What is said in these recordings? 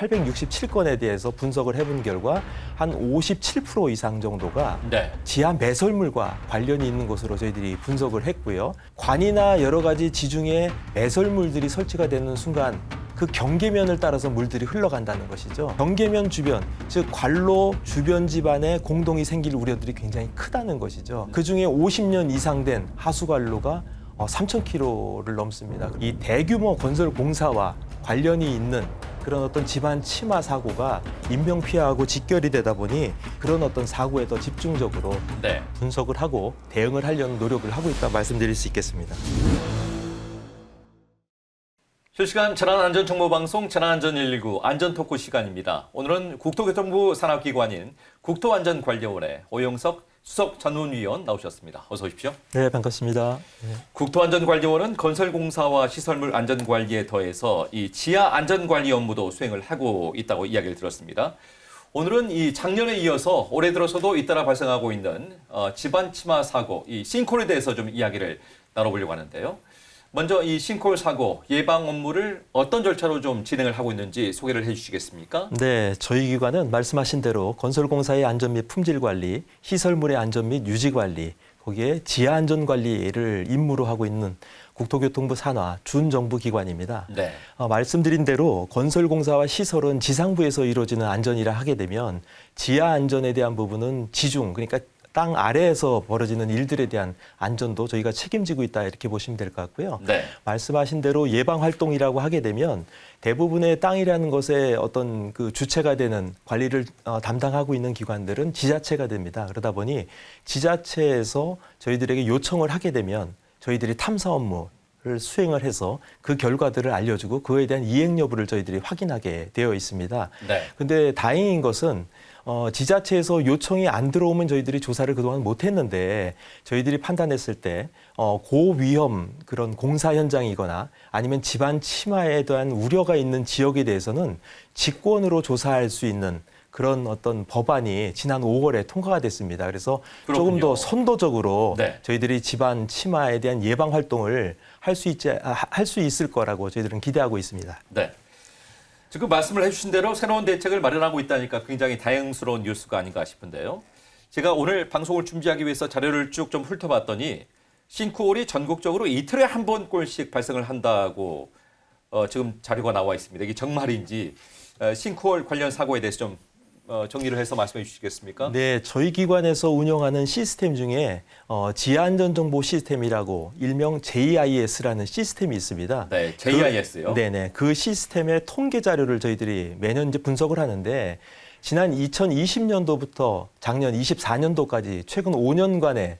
867건에 대해서 분석을 해본 결과 한 57% 이상 정도가 네. 지하 매설물과 관련이 있는 것으로 저희들이 분석을 했고요. 관이나 여러 가지 지중해 매설물들이 설치가 되는 순간 그 경계면을 따라서 물들이 흘러간다는 것이죠. 경계면 주변, 즉 관로 주변 집안에 공동이 생길 우려들이 굉장히 크다는 것이죠. 그중에 50년 이상 된 하수관로가 3,000km를 넘습니다. 이 대규모 건설 공사와 관련이 있는 그런 어떤 집안 침하 사고가 인명 피해하고 직결이 되다 보니 그런 어떤 사고에 더 집중적으로 네. 분석을 하고 대응을 하려는 노력을 하고 있다 말씀드릴 수 있겠습니다. 실시간 재난안전정보방송 재난안전 119 안전토크 시간입니다. 오늘은 국토교통부 산하기관인 국토안전관리원의 오영석 수석 전문위원 나오셨습니다. 어서 오십시오. 네, 반갑습니다. 국토안전관리원은 건설공사와 시설물 안전관리에 더해서 이 지하 안전관리 업무도 수행을 하고 있다고 이야기를 들었습니다. 오늘은 이 작년에 이어서 올해 들어서도 잇따라 발생하고 있는 집안 침하 사고, 이 싱크홀에 대해서 좀 이야기를 나눠보려고 하는데요. 먼저 이 싱크홀 사고 예방 업무를 어떤 절차로 좀 진행을 하고 있는지 소개를 해주시겠습니까? 네, 저희 기관은 말씀하신 대로 건설공사의 안전 및 품질 관리, 시설물의 안전 및 유지 관리, 거기에 지하 안전 관리를 임무로 하고 있는 국토교통부 산하 준정부 기관입니다. 네. 말씀드린 대로 건설공사와 시설은 지상부에서 이루어지는 안전이라 하게 되면 지하 안전에 대한 부분은 지중, 그러니까 땅 아래에서 벌어지는 일들에 대한 안전도 저희가 책임지고 있다 이렇게 보시면 될 것 같고요. 네. 말씀하신 대로 예방 활동이라고 하게 되면 대부분의 땅이라는 것에 어떤 그 주체가 되는 관리를 담당하고 있는 기관들은 지자체가 됩니다. 그러다 보니 지자체에서 저희들에게 요청을 하게 되면 저희들이 탐사 업무를 수행을 해서 그 결과들을 알려주고 그에 대한 이행 여부를 저희들이 확인하게 되어 있습니다. 네. 근데 다행인 것은 지자체에서 요청이 안 들어오면 저희들이 조사를 그동안 못했는데 저희들이 판단했을 때 고위험 그런 공사 현장이거나 아니면 집안 침하에 대한 우려가 있는 지역에 대해서는 직권으로 조사할 수 있는 그런 어떤 법안이 지난 5월에 통과가 됐습니다. 그래서 그렇군요. 조금 더 선도적으로 네. 저희들이 집안 침하에 대한 예방 활동을 할 수 있을 거라고 저희들은 기대하고 있습니다. 네. 지금 말씀을 해주신 대로 새로운 대책을 마련하고 있다니까 굉장히 다행스러운 뉴스가 아닌가 싶은데요. 제가 오늘 방송을 준비하기 위해서 자료를 쭉 좀 훑어봤더니 싱크홀이 전국적으로 이틀에 한 번꼴씩 발생을 한다고 지금 자료가 나와 있습니다. 이게 정말인지 싱크홀 관련 사고에 대해서 좀 정리를 해서 말씀해 주시겠습니까? 네, 저희 기관에서 운영하는 시스템 중에 지하안전정보 시스템이라고 일명 JIS라는 시스템이 있습니다. 네, JIS요. 네네, 그 시스템의 통계 자료를 저희들이 매년 이제 분석을 하는데 지난 2020년도부터 작년 24년도까지 최근 5년간의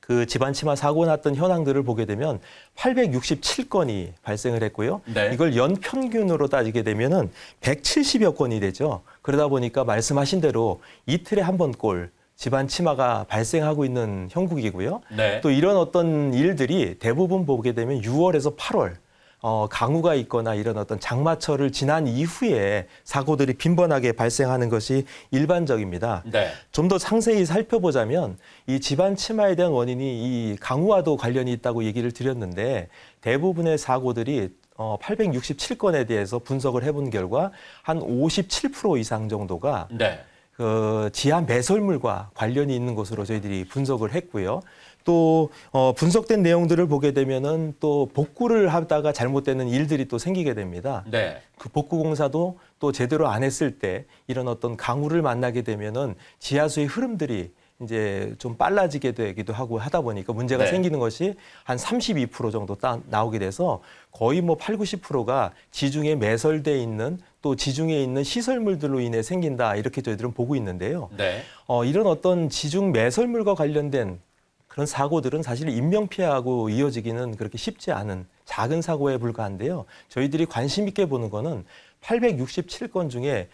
그 집안 침하 사고 났던 현황들을 보게 되면 867건이 발생을 했고요. 네. 이걸 연 평균으로 따지게 되면은 170여 건이 되죠. 그러다 보니까 말씀하신 대로 이틀에 한 번꼴 집안 침하가 발생하고 있는 형국이고요. 네. 또 이런 어떤 일들이 대부분 보게 되면 6월에서 8월 강우가 있거나 이런 어떤 장마철을 지난 이후에 사고들이 빈번하게 발생하는 것이 일반적입니다. 네. 좀 더 상세히 살펴보자면 이 집안 침하에 대한 원인이 이 강우와도 관련이 있다고 얘기를 드렸는데 대부분의 사고들이 867건에 대해서 분석을 해본 결과 한 57% 이상 정도가 네. 그 지하 매설물과 관련이 있는 것으로 저희들이 분석을 했고요. 또 분석된 내용들을 보게 되면은 또 복구를 하다가 잘못되는 일들이 또 생기게 됩니다. 네. 그 복구 공사도 또 제대로 안 했을 때 이런 어떤 강우를 만나게 되면은 지하수의 흐름들이 이제 좀 빨라지게 되기도 하고 하다 보니까 문제가 네. 생기는 것이 한 32% 정도 나오게 돼서 거의 뭐 8, 90%가 지중해 매설돼 있는 또 지중해에 있는 시설물들로 인해 생긴다 이렇게 저희들은 보고 있는데요. 네. 이런 어떤 지중 매설물과 관련된 그런 사고들은 사실 인명피해하고 이어지기는 그렇게 쉽지 않은 작은 사고에 불과한데요. 저희들이 관심 있게 보는 거는 867건 중에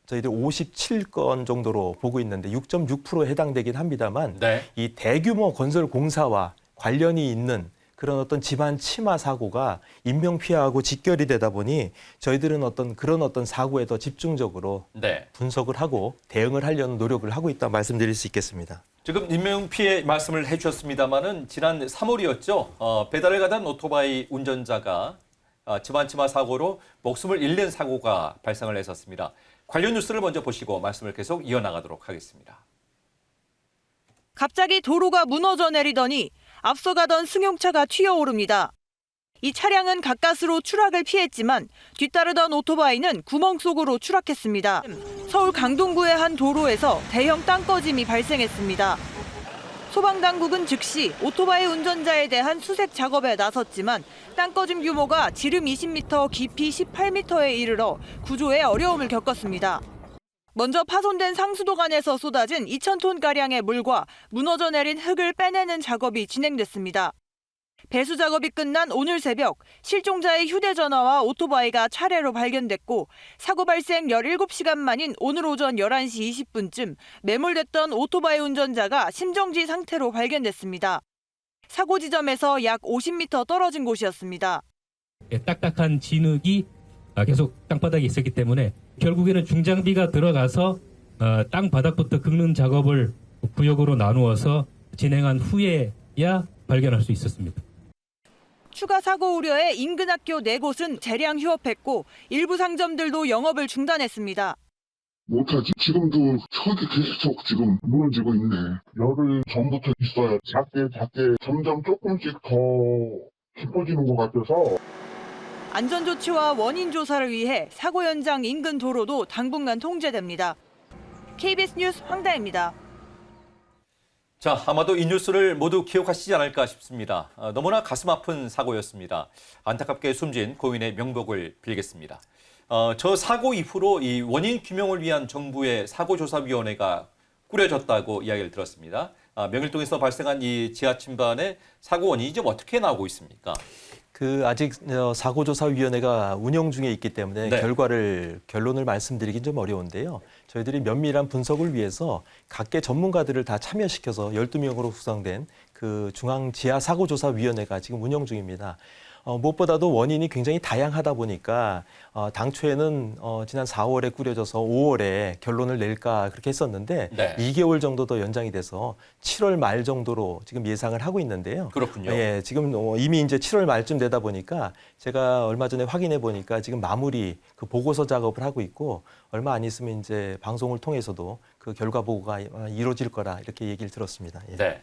저희들 57건 정도로 보고 있는데 6.6%에 해당되긴 합니다만 네. 이 대규모 건설 공사와 관련이 있는 그런 어떤 집안 침하 사고가 인명피해하고 직결이 되다 보니 저희들은 그런 어떤 사고에 더 집중적으로 네. 분석을 하고 대응을 하려는 노력을 하고 있다 말씀드릴 수 있겠습니다. 지금 인명피해 말씀을 해주셨습니다마는 지난 3월이었죠. 배달을 가던 오토바이 운전자가 집안 치마 사고로 목숨을 잃는 사고가 발생을 했었습니다. 관련 뉴스를 먼저 보시고 말씀을 계속 이어나가도록 하겠습니다. 갑자기 도로가 무너져 내리더니 앞서가던 승용차가 튀어오릅니다. 이 차량은 가까스로 추락을 피했지만 뒤따르던 오토바이는 구멍 속으로 추락했습니다. 서울 강동구의 한 도로에서 대형 땅꺼짐이 발생했습니다. 소방당국은 즉시 오토바이 운전자에 대한 수색 작업에 나섰지만 땅꺼짐 규모가 지름 20m, 깊이 18m에 이르러 구조에 어려움을 겪었습니다. 먼저 파손된 상수도관에서 쏟아진 2,000톤가량의 물과 무너져 내린 흙을 빼내는 작업이 진행됐습니다. 배수 작업이 끝난 오늘 새벽 실종자의 휴대전화와 오토바이가 차례로 발견됐고 사고 발생 17시간 만인 오늘 오전 11시 20분쯤 매몰됐던 오토바이 운전자가 심정지 상태로 발견됐습니다. 사고 지점에서 약 50m 떨어진 곳이었습니다. 딱딱한 진흙이 계속 땅바닥에 있었기 때문에 결국에는 중장비가 들어가서 땅 바닥부터 긁는 작업을 구역으로 나누어서 진행한 후에야 발견할 수 있었습니다. 추가 사고 우려에 인근 학교 4곳은 재량 휴업했고 일부 상점들도 영업을 중단했습니다. 못하지. 지금도 흙이 계속 지금 무너지고 있네. 열흘 전부터 있어요. 작게 점점 조금씩 더 깊어지는 것 같아서. 안전조치와 원인 조사를 위해 사고 현장 인근 도로도 당분간 통제됩니다. KBS 뉴스 황다혜입니다. 자, 아마도 이 뉴스를 모두 기억하시지 않을까 싶습니다. 너무나 가슴 아픈 사고였습니다. 안타깝게 숨진 고인의 명복을 빌겠습니다. 저 사고 이후로 이 원인 규명을 위한 정부의 사고조사위원회가 꾸려졌다고 이야기를 들었습니다. 명일동에서 발생한 이 지하 침반의 사고 원인이 좀 어떻게 나오고 있습니까? 아직 사고조사위원회가 운영 중에 있기 때문에 네. 결론을 말씀드리긴 좀 어려운데요. 저희들이 면밀한 분석을 위해서 각계 전문가들을 다 참여시켜서 12명으로 구성된 그 중앙지하사고조사위원회가 지금 운영 중입니다. 무엇보다도 원인이 굉장히 다양하다 보니까 당초에는 지난 4월에 꾸려져서 5월에 결론을 낼까 그렇게 했었는데 네. 2개월 정도 더 연장이 돼서 7월 말 정도로 지금 예상을 하고 있는데요. 그렇군요. 예, 지금 이미 이제 7월 말쯤 되다 보니까 제가 얼마 전에 확인해 보니까 지금 마무리 그 보고서 작업을 하고 있고 얼마 안 있으면 이제 방송을 통해서도 그 결과 보고가 이루어질 거라 이렇게 얘기를 들었습니다. 예. 네.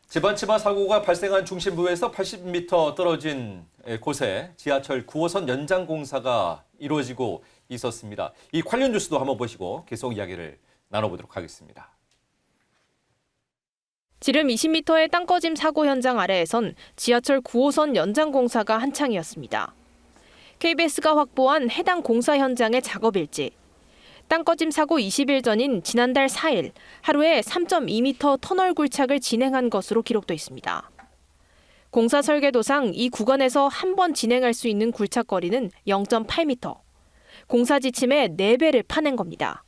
집안 치마 사고가 발생한 중심부에서 80m 떨어진 곳에 지하철 9호선 연장 공사가 이루어지고 있었습니다. 이 관련 뉴스도 한번 보시고 계속 이야기를 나눠보도록 하겠습니다. 지름 20m의 땅꺼짐 사고 현장 아래에선 지하철 9호선 연장 공사가 한창이었습니다. KBS가 확보한 해당 공사 현장의 작업 일지. 땅꺼짐 사고 20일 전인 지난달 4일 하루에 3.2m 터널 굴착을 진행한 것으로 기록돼 있습니다. 공사 설계도상 이 구간에서 한 번 진행할 수 있는 굴착 거리는 0.8m. 공사 지침의 4배를 파낸 겁니다.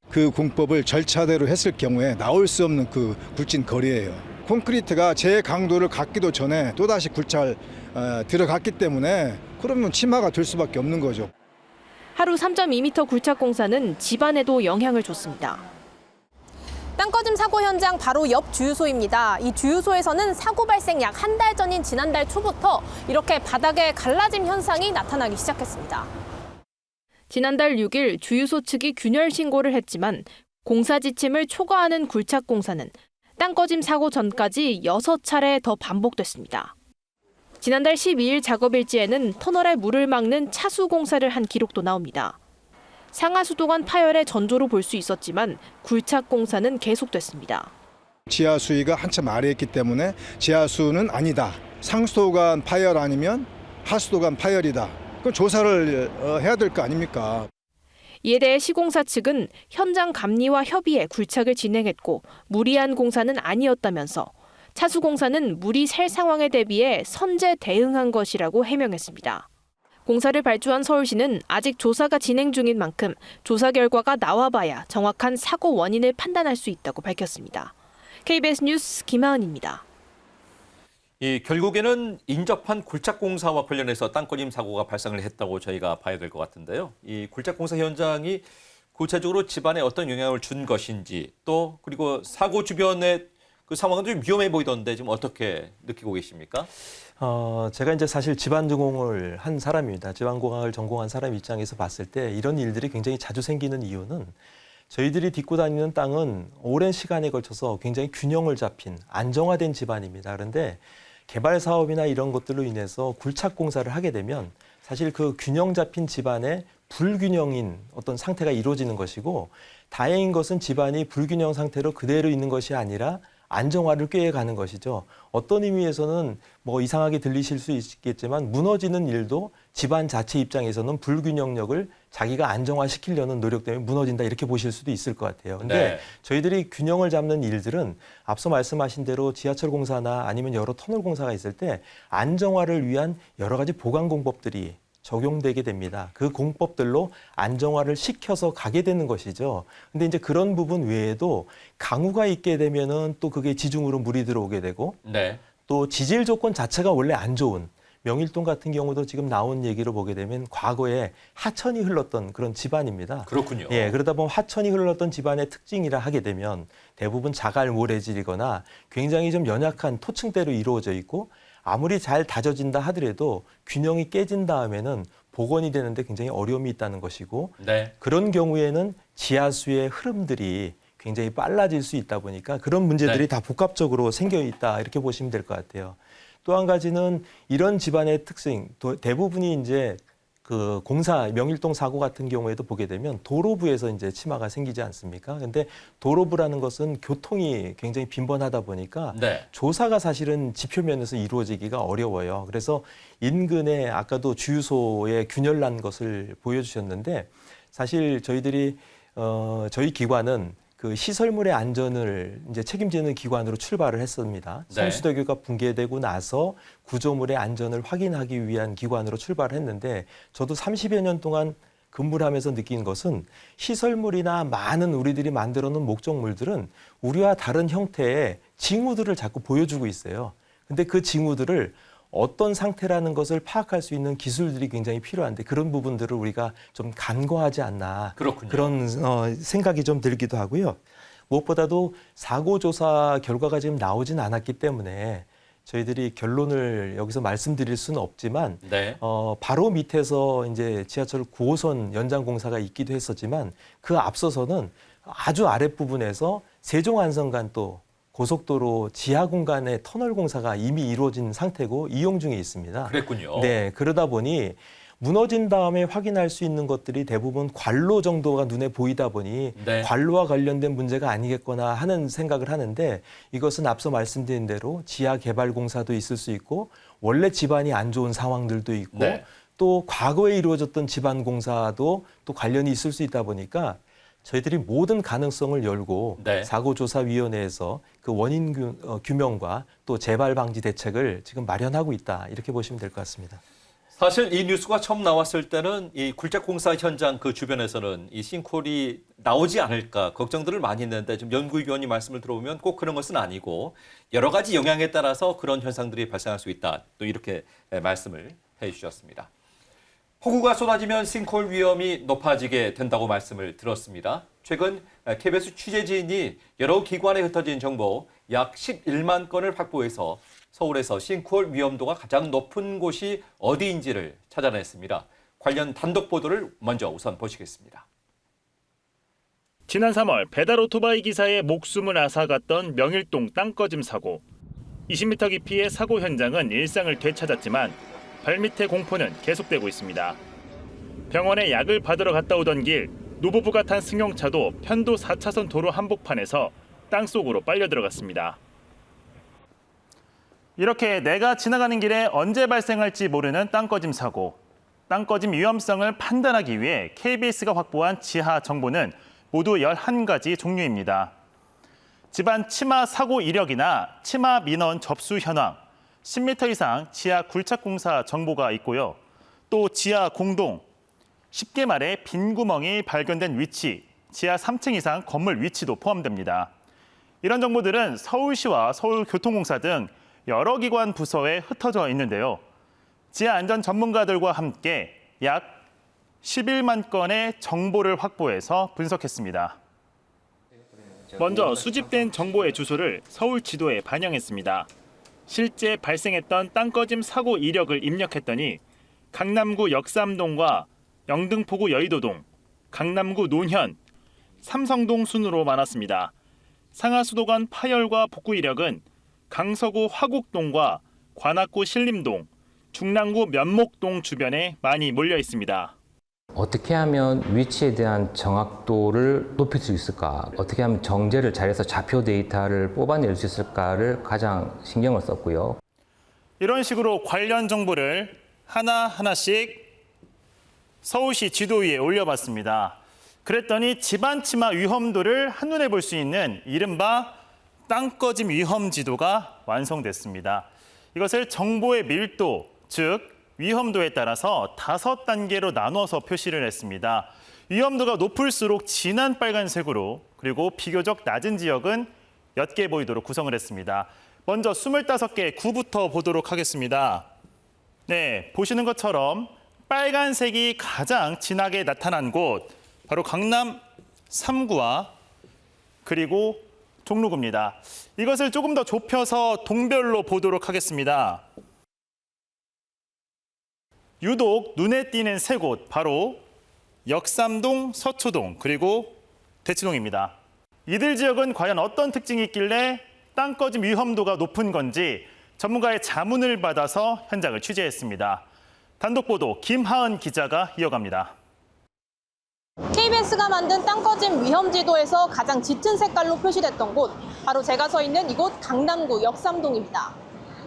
그 공법을 절차대로 했을 경우에 나올 수 없는 그 굴진 거리예요. 콘크리트가 제 강도를 갖기도 전에 또다시 굴착 들어갔기 때문에 그러면 치마가 될 수밖에 없는 거죠. 하루 3.2m 굴착 공사는 집안에도 영향을 줬습니다. 땅꺼짐 사고 현장 바로 옆 주유소입니다. 이 주유소에서는 사고 발생 약 한 달 전인 지난달 초부터 이렇게 바닥에 갈라짐 현상이 나타나기 시작했습니다. 지난달 6일 주유소 측이 균열 신고를 했지만 공사 지침을 초과하는 굴착 공사는 땅꺼짐 사고 전까지 6차례 더 반복됐습니다. 지난달 12일 작업일지에는 터널에 물을 막는 차수 공사를 한 기록도 나옵니다. 상하수도관 파열의 전조로 볼 수 있었지만 굴착 공사는 계속됐습니다. 지하 수위가 한참 아래에 있기 때문에 지하 수는 아니다. 상수도관 파열 아니면 하수도관 파열이다. 그럼 조사를 해야 될 거 아닙니까? 이에 대해 시공사 측은 현장 감리와 협의해 굴착을 진행했고 무리한 공사는 아니었다면서 차수공사는 물이 셀 상황에 대비해 선제 대응한 것이라고 해명했습니다. 공사를 발주한 서울시는 아직 조사가 진행 중인 만큼 조사 결과가 나와봐야 정확한 사고 원인을 판단할 수 있다고 밝혔습니다. KBS 뉴스 김하은입니다. 결국에는 인접한 굴착 공사와 관련해서 땅꺼짐 사고가 발생을 했다고 저희가 봐야 될 것 같은데요. 이 굴착 공사 현장이 구체적으로 집안에 어떤 영향을 준 것인지 또 그리고 사고 주변에 그 상황은 좀 위험해 보이던데 지금 어떻게 느끼고 계십니까? 제가 이제 사실 집안 전공을 한 사람입니다. 집안공학을 전공한 사람 입장에서 봤을 때 이런 일들이 굉장히 자주 생기는 이유는 저희들이 딛고 다니는 땅은 오랜 시간에 걸쳐서 굉장히 균형을 잡힌 안정화된 집안입니다. 그런데 개발 사업이나 이런 것들로 인해서 굴착 공사를 하게 되면 사실 그 균형 잡힌 집안에 불균형인 어떤 상태가 이루어지는 것이고, 다행인 것은 집안이 불균형 상태로 그대로 있는 것이 아니라 안정화를 꾀해가는 것이죠. 어떤 의미에서는 뭐 이상하게 들리실 수 있겠지만 무너지는 일도 집안 자체 입장에서는 불균형력을 자기가 안정화시키려는 노력 때문에 무너진다, 이렇게 보실 수도 있을 것 같아요. 근데 네. 저희들이 균형을 잡는 일들은 앞서 말씀하신 대로 지하철 공사나 아니면 여러 터널 공사가 있을 때 안정화를 위한 여러 가지 보강 공법들이 적용되게 됩니다. 그 공법들로 안정화를 시켜서 가게 되는 것이죠. 근데 이제 그런 부분 외에도 강우가 있게 되면은 또 그게 지중으로 물이 들어오게 되고, 네. 또 지질 조건 자체가 원래 안 좋은 명일동 같은 경우도 지금 나온 얘기로 보게 되면 과거에 하천이 흘렀던 그런 집안입니다. 그렇군요. 예, 그러다 보면 하천이 흘렀던 집안의 특징이라 하게 되면 대부분 자갈 모래질이거나 굉장히 좀 연약한 토층대로 이루어져 있고, 아무리 잘 다져진다 하더라도 균형이 깨진 다음에는 복원이 되는데 굉장히 어려움이 있다는 것이고, 네. 그런 경우에는 지하수의 흐름들이 굉장히 빨라질 수 있다 보니까 그런 문제들이 네. 다 복합적으로 생겨 있다, 이렇게 보시면 될 것 같아요. 또 한 가지는 이런 집안의 특징, 대부분이 이제 그 공사, 명일동 사고 같은 경우에도 보게 되면 도로부에서 이제 치마가 생기지 않습니까? 근데 도로부라는 것은 교통이 굉장히 빈번하다 보니까 네. 조사가 사실은 지표면에서 이루어지기가 어려워요. 그래서 인근에 아까도 주유소에 균열난 것을 보여주셨는데, 사실 저희들이 저희 기관은 그 시설물의 안전을 이제 책임지는 기관으로 출발을 했습니다. 네. 성수대교가 붕괴되고 나서 구조물의 안전을 확인하기 위한 기관으로 출발을 했는데, 저도 30여 년 동안 근무를 하면서 느낀 것은 시설물이나 많은 우리들이 만들어 놓은 목적물들은 우리와 다른 형태의 징후들을 자꾸 보여주고 있어요. 근데 그 징후들을 어떤 상태라는 것을 파악할 수 있는 기술들이 굉장히 필요한데, 그런 부분들을 우리가 좀 간과하지 않나, 그렇군요. 그런 생각이 좀 들기도 하고요. 무엇보다도 사고 조사 결과가 지금 나오진 않았기 때문에 저희들이 결론을 여기서 말씀드릴 수는 없지만, 네. 바로 밑에서 이제 지하철 9호선 연장 공사가 있기도 했었지만, 그 앞서서는 아주 아랫부분에서 세종안성간 또 고속도로 지하 공간의 터널 공사가 이미 이루어진 상태고 이용 중에 있습니다. 그랬군요. 네, 그러다 보니 무너진 다음에 확인할 수 있는 것들이 대부분 관로 정도가 눈에 보이다 보니 네. 관로와 관련된 문제가 아니겠거나 하는 생각을 하는데, 이것은 앞서 말씀드린 대로 지하 개발 공사도 있을 수 있고, 원래 집안이 안 좋은 상황들도 있고, 네. 또 과거에 이루어졌던 집안 공사도 또 관련이 있을 수 있다 보니까 저희들이 모든 가능성을 열고 네. 사고조사위원회에서 그 원인 규명과 또 재발 방지 대책을 지금 마련하고 있다, 이렇게 보시면 될 것 같습니다. 사실 이 뉴스가 처음 나왔을 때는 이 굴착 공사 현장 그 주변에서는 이 싱크홀이 나오지 않을까 걱정들을 많이 했는데, 지금 연구위원이 말씀을 들어보면 꼭 그런 것은 아니고 여러 가지 영향에 따라서 그런 현상들이 발생할 수 있다, 또 이렇게 말씀을 해주셨습니다. 폭우가 쏟아지면 싱크홀 위험이 높아지게 된다고 말씀을 들었습니다. 최근 KBS 취재진이 여러 기관에 흩어진 정보 약 11만 건을 확보해서 서울에서 싱크홀 위험도가 가장 높은 곳이 어디인지를 찾아냈습니다. 관련 단독 보도를 먼저 우선 보시겠습니다. 지난 3월 배달 오토바이 기사의 목숨을 앗아갔던 명일동 땅꺼짐 사고. 20m 깊이의 사고 현장은 일상을 되찾았지만 발밑의 공포는 계속되고 있습니다. 병원에 약을 받으러 갔다 오던 길, 노부부가 탄 승용차도 편도 4차선 도로 한복판에서 땅속으로 빨려 들어갔습니다. 이렇게 내가 지나가는 길에 언제 발생할지 모르는 땅꺼짐 사고. 땅꺼짐 위험성을 판단하기 위해 KBS가 확보한 지하 정보는 모두 11가지 종류입니다. 집안 치마 사고 이력이나 치마 민원 접수 현황, 10m 이상 지하 굴착 공사 정보가 있고요. 또 지하 공동, 10개말의 빈 구멍이 발견된 위치, 지하 3층 이상 건물 위치도 포함됩니다. 이런 정보들은 서울시와 서울교통공사 등 여러 기관 부서에 흩어져 있는데요. 지하 안전 전문가들과 함께 약 11만 건의 정보를 확보해서 분석했습니다. 먼저 수집된 정보의 주소를 서울 지도에 반영했습니다. 실제 발생했던 땅꺼짐 사고 이력을 입력했더니 강남구 역삼동과 영등포구 여의도동, 강남구 논현, 삼성동 순으로 많았습니다. 상하수도관 파열과 복구 이력은 강서구 화곡동과 관악구 신림동, 중랑구 면목동 주변에 많이 몰려 있습니다. 어떻게 하면 위치에 대한 정확도를 높일 수 있을까? 어떻게 하면 정제를 잘해서 좌표 데이터를 뽑아낼 수 있을까를 가장 신경을 썼고요. 이런 식으로 관련 정보를 하나하나씩 서울시 지도 위에 올려봤습니다. 그랬더니 집안 침하 위험도를 한눈에 볼 수 있는 이른바 땅꺼짐 위험 지도가 완성됐습니다. 이것을 정보의 밀도, 즉 위험도에 따라서 5단계로 나눠서 표시를 했습니다. 위험도가 높을수록 진한 빨간색으로, 그리고 비교적 낮은 지역은 옅게 보이도록 구성을 했습니다. 먼저 25개 구부터 보도록 하겠습니다. 네, 보시는 것처럼 빨간색이 가장 진하게 나타난 곳, 바로 강남 3구와 그리고 종로구입니다. 이것을 조금 더 좁혀서 동별로 보도록 하겠습니다. 유독 눈에 띄는 세 곳, 바로 역삼동, 서초동, 그리고 대치동입니다. 이들 지역은 과연 어떤 특징이 있길래 땅꺼짐 위험도가 높은 건지 전문가의 자문을 받아서 현장을 취재했습니다. 단독 보도 김하은 기자가 이어갑니다. KBS가 만든 땅꺼짐 위험지도에서 가장 짙은 색깔로 표시됐던 곳, 바로 제가 서 있는 이곳 강남구 역삼동입니다.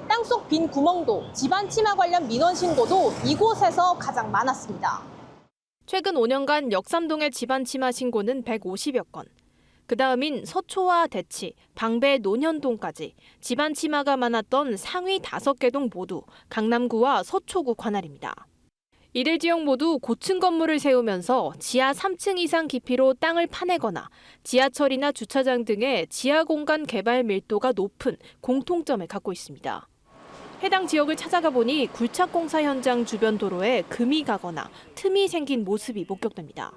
땅속 빈 구멍도, 집안 침하 관련 민원 신고도 이곳에서 가장 많았습니다. 최근 5년간 역삼동의 집안 침하 신고는 150여 건. 그 다음인 서초와 대치, 방배, 논현동까지 집안 침하가 많았던 상위 5개 동 모두 강남구와 서초구 관할입니다. 이들 지역 모두 고층 건물을 세우면서 지하 3층 이상 깊이로 땅을 파내거나 지하철이나 주차장 등의 지하 공간 개발 밀도가 높은 공통점을 갖고 있습니다. 해당 지역을 찾아가 보니 굴착공사 현장 주변 도로에 금이 가거나 틈이 생긴 모습이 목격됩니다.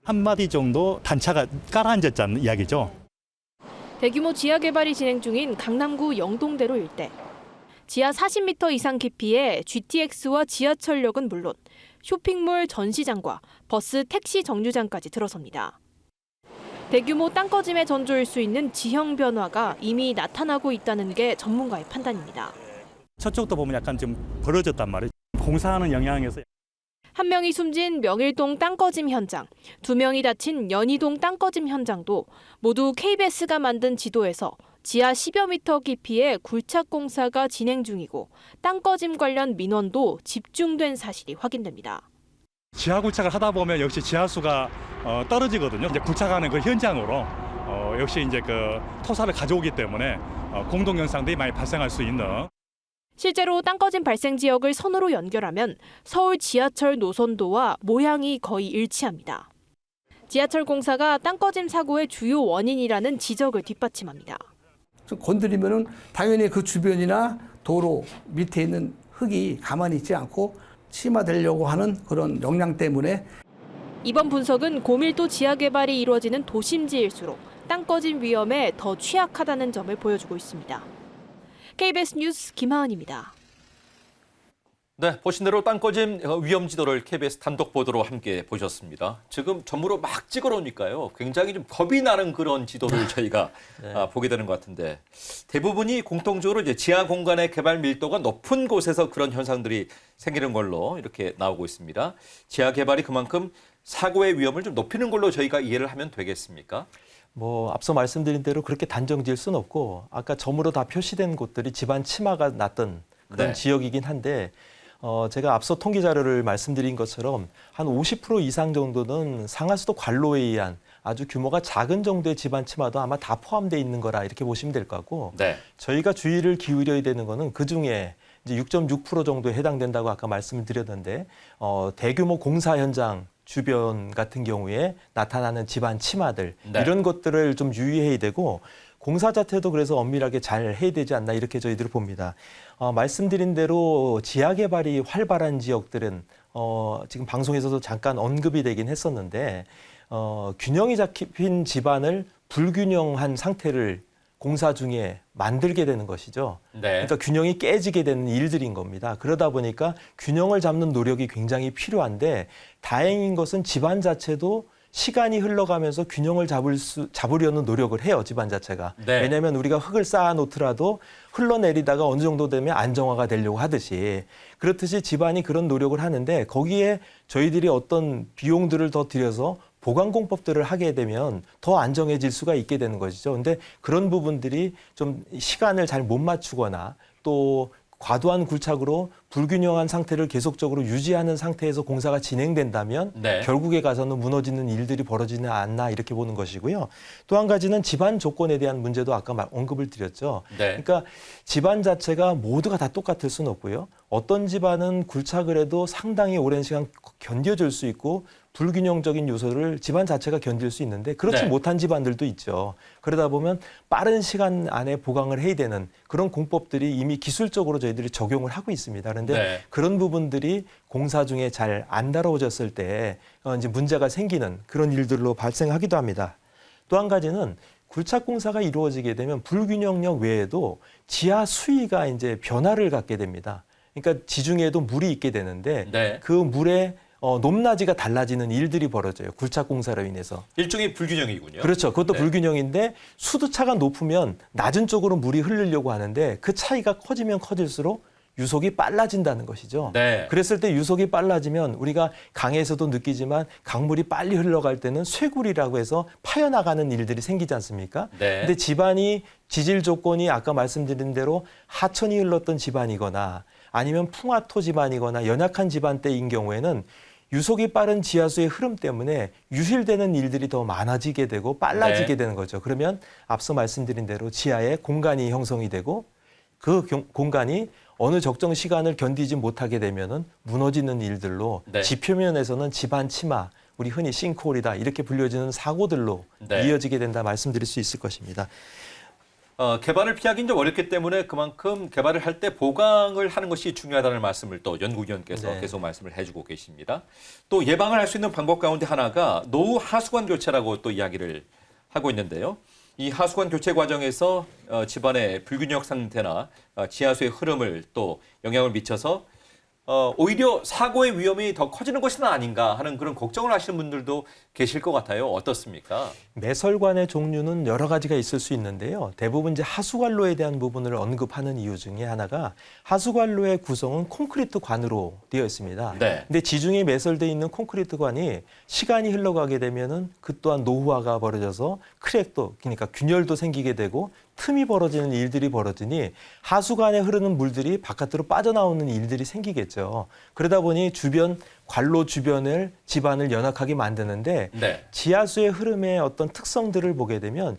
한마디 정도 단차가 깔아앉았다는 이야기죠. 대규모 지하 개발이 진행 중인 강남구 영동대로 일대. 지하 40m 이상 깊이의 GTX와 지하철역은 물론 쇼핑몰 전시장과 버스, 택시 정류장까지 들어섭니다. 대규모 땅꺼짐의 전조일 수 있는 지형 변화가 이미 나타나고 있다는 게 전문가의 판단입니다. 저쪽도 보면 약간 좀 벌어졌단 말이에요. 공사하는 영향에서. 한 명이 숨진 명일동 땅꺼짐 현장, 2명이 다친 연희동 땅꺼짐 현장도 모두 KBS가 만든 지도에서 지하 10여 미터 깊이의 굴착 공사가 진행 중이고 땅꺼짐 관련 민원도 집중된 사실이 확인됩니다. 지하 굴착을 하다 보면 역시 지하수가 떨어지거든요. 이제 굴착하는 그 현장으로 역시 이제 그 토사를 가져오기 때문에 공동 현상들이 많이 발생할 수 있는. 실제로 땅꺼짐 발생 지역을 선으로 연결하면 서울 지하철 노선도와 모양이 거의 일치합니다. 지하철 공사가 땅꺼짐 사고의 주요 원인이라는 지적을 뒷받침합니다. 건드리면은 당연히 그 주변이나 도로 밑에 있는 흙이 가만히 있지 않고 침하되려고 하는 그런 역량 때문에. 이번 분석은 고밀도 지하 개발이 이루어지는 도심지일수록 땅꺼짐 위험에 더 취약하다는 점을 보여주고 있습니다. KBS 뉴스 김하은입니다. 네, 보신 대로 땅꺼짐 위험 지도를 KBS 단독 보도로 함께 보셨습니다. 지금 전무로 막 찍어놓으니까요. 굉장히 좀 겁이 나는 그런 지도를 저희가 보게 되는 것 같은데, 대부분이 공통적으로 이제 지하 공간의 개발 밀도가 높은 곳에서 그런 현상들이 생기는 걸로 이렇게 나오고 있습니다. 지하 개발이 그만큼 사고의 위험을 좀 높이는 걸로 저희가 이해를 하면 되겠습니까? 뭐 앞서 말씀드린 대로 그렇게 단정 지을 수는 없고, 아까 점으로 다 표시된 곳들이 집안 침하가 났던 그런 지역이긴 한데, 제가 앞서 통계 자료를 말씀드린 것처럼 한 50% 이상 정도는 상하수도 관로에 의한 아주 규모가 작은 정도의 집안 침하도 아마 다 포함되어 있는 거라 이렇게 보시면 될 것 같고, 저희가 주의를 기울여야 되는 거는 그중에 이제 6.6% 정도에 해당된다고 아까 말씀을 드렸는데, 대규모 공사 현장 주변 같은 경우에 나타나는 집안 침하들, 이런 것들을 좀 유의해야 되고, 공사 자체도 그래서 엄밀하게 잘 해야 되지 않나 이렇게 저희들은 봅니다. 말씀드린 대로 지하 개발이 활발한 지역들은 지금 방송에서도 잠깐 언급이 되긴 했었는데, 균형이 잡힌 집안을 불균형한 상태를 공사 중에 만들게 되는 것이죠. 네. 그러니까 균형이 깨지게 되는 일들인 겁니다. 그러다 보니까 균형을 잡는 노력이 굉장히 필요한데 다행인 것은 집안 자체도 시간이 흘러가면서 균형을 잡으려는 노력을 해요, 집안 자체가. 네. 왜냐하면 우리가 흙을 쌓아놓더라도 흘러내리다가 어느 정도 되면 안정화가 되려고 하듯이 그렇듯이 집안이 그런 노력을 하는데 거기에 저희들이 어떤 비용들을 더 들여서 보강 공법들을 하게 되면 더 안정해질 수가 있게 되는 것이죠. 근데 그런 부분들이 좀 시간을 잘 못 맞추거나 또 과도한 굴착으로 불균형한 상태를 계속적으로 유지하는 상태에서 공사가 진행된다면 네. 결국에 가서는 무너지는 일들이 벌어지지 않나 이렇게 보는 것이고요. 또 한 가지는 집안 조건에 대한 문제도 아까 언급을 드렸죠. 네. 그러니까 집안 자체가 모두가 다 똑같을 수는 없고요. 어떤 집안은 굴착을 해도 상당히 오랜 시간 견뎌줄 수 있고 불균형적인 요소를 집안 자체가 견딜 수 있는데 그렇지 네. 못한 집안들도 있죠. 그러다 보면 빠른 시간 안에 보강을 해야 되는 그런 공법들이 이미 기술적으로 저희들이 적용을 하고 있습니다. 그런데 네. 그런 부분들이 공사 중에 잘 안 다뤄졌을 때 이제 문제가 생기는 그런 일들로 발생하기도 합니다. 또 한 가지는 굴착 공사가 이루어지게 되면 불균형력 외에도 지하 수위가 이제 변화를 갖게 됩니다. 그러니까 지중해에도 물이 있게 되는데 네. 그 물의 높낮이가 달라지는 일들이 벌어져요. 굴착 공사로 인해서. 일종의 불균형이군요. 그렇죠. 그것도 네. 불균형인데 수도차가 높으면 낮은 쪽으로 물이 흐르려고 하는데 그 차이가 커지면 커질수록 유속이 빨라진다는 것이죠. 네. 그랬을 때 유속이 빨라지면 우리가 강에서도 느끼지만 강물이 빨리 흘러갈 때는 쇄굴이라고 해서 파여나가는 일들이 생기지 않습니까? 네. 근데 집안이 지질 조건이 아까 말씀드린 대로 하천이 흘렀던 집안이거나 아니면 풍화토 집안이거나 연약한 집안대인 경우에는 유속이 빠른 지하수의 흐름 때문에 유실되는 일들이 더 많아지게 되고 빨라지게 네. 되는 거죠. 그러면 앞서 말씀드린 대로 지하에 공간이 형성이 되고 그 공간이 어느 적정 시간을 견디지 못하게 되면은 무너지는 일들로 네. 지표면에서는 집안 침하, 우리 흔히 싱크홀이다 이렇게 불려지는 사고들로 네. 이어지게 된다 말씀드릴 수 있을 것입니다. 개발을 피하기는 좀 어렵기 때문에 그만큼 개발을 할 때 보강을 하는 것이 중요하다는 말씀을 또 연구위원께서 네. 계속 말씀을 해주고 계십니다. 또 예방을 할 수 있는 방법 가운데 하나가 노후 하수관 교체라고 또 이야기를 하고 있는데요. 이 하수관 교체 과정에서 집안의 불균형 상태나 지하수의 흐름을 또 영향을 미쳐서 오히려 사고의 위험이 더 커지는 것은 아닌가 하는 그런 걱정을 하시는 분들도 계실 것 같아요. 어떻습니까? 매설관의 종류는 여러 가지가 있을 수 있는데요. 대부분 이제 하수관로에 대한 부분을 언급하는 이유 중에 하나가 하수관로의 구성은 콘크리트 관으로 되어 있습니다. 네. 근데 지중해 매설되어 있는 콘크리트 관이 시간이 흘러가게 되면은 그 또한 노후화가 벌어져서 크랙도 그러니까 균열도 생기게 되고 틈이 벌어지는 일들이 벌어지니 하수관에 흐르는 물들이 바깥으로 빠져나오는 일들이 생기겠죠. 그러다 보니 주변 관로 주변을 집안을 연약하게 만드는데 네. 지하수의 흐름의 어떤 특성들을 보게 되면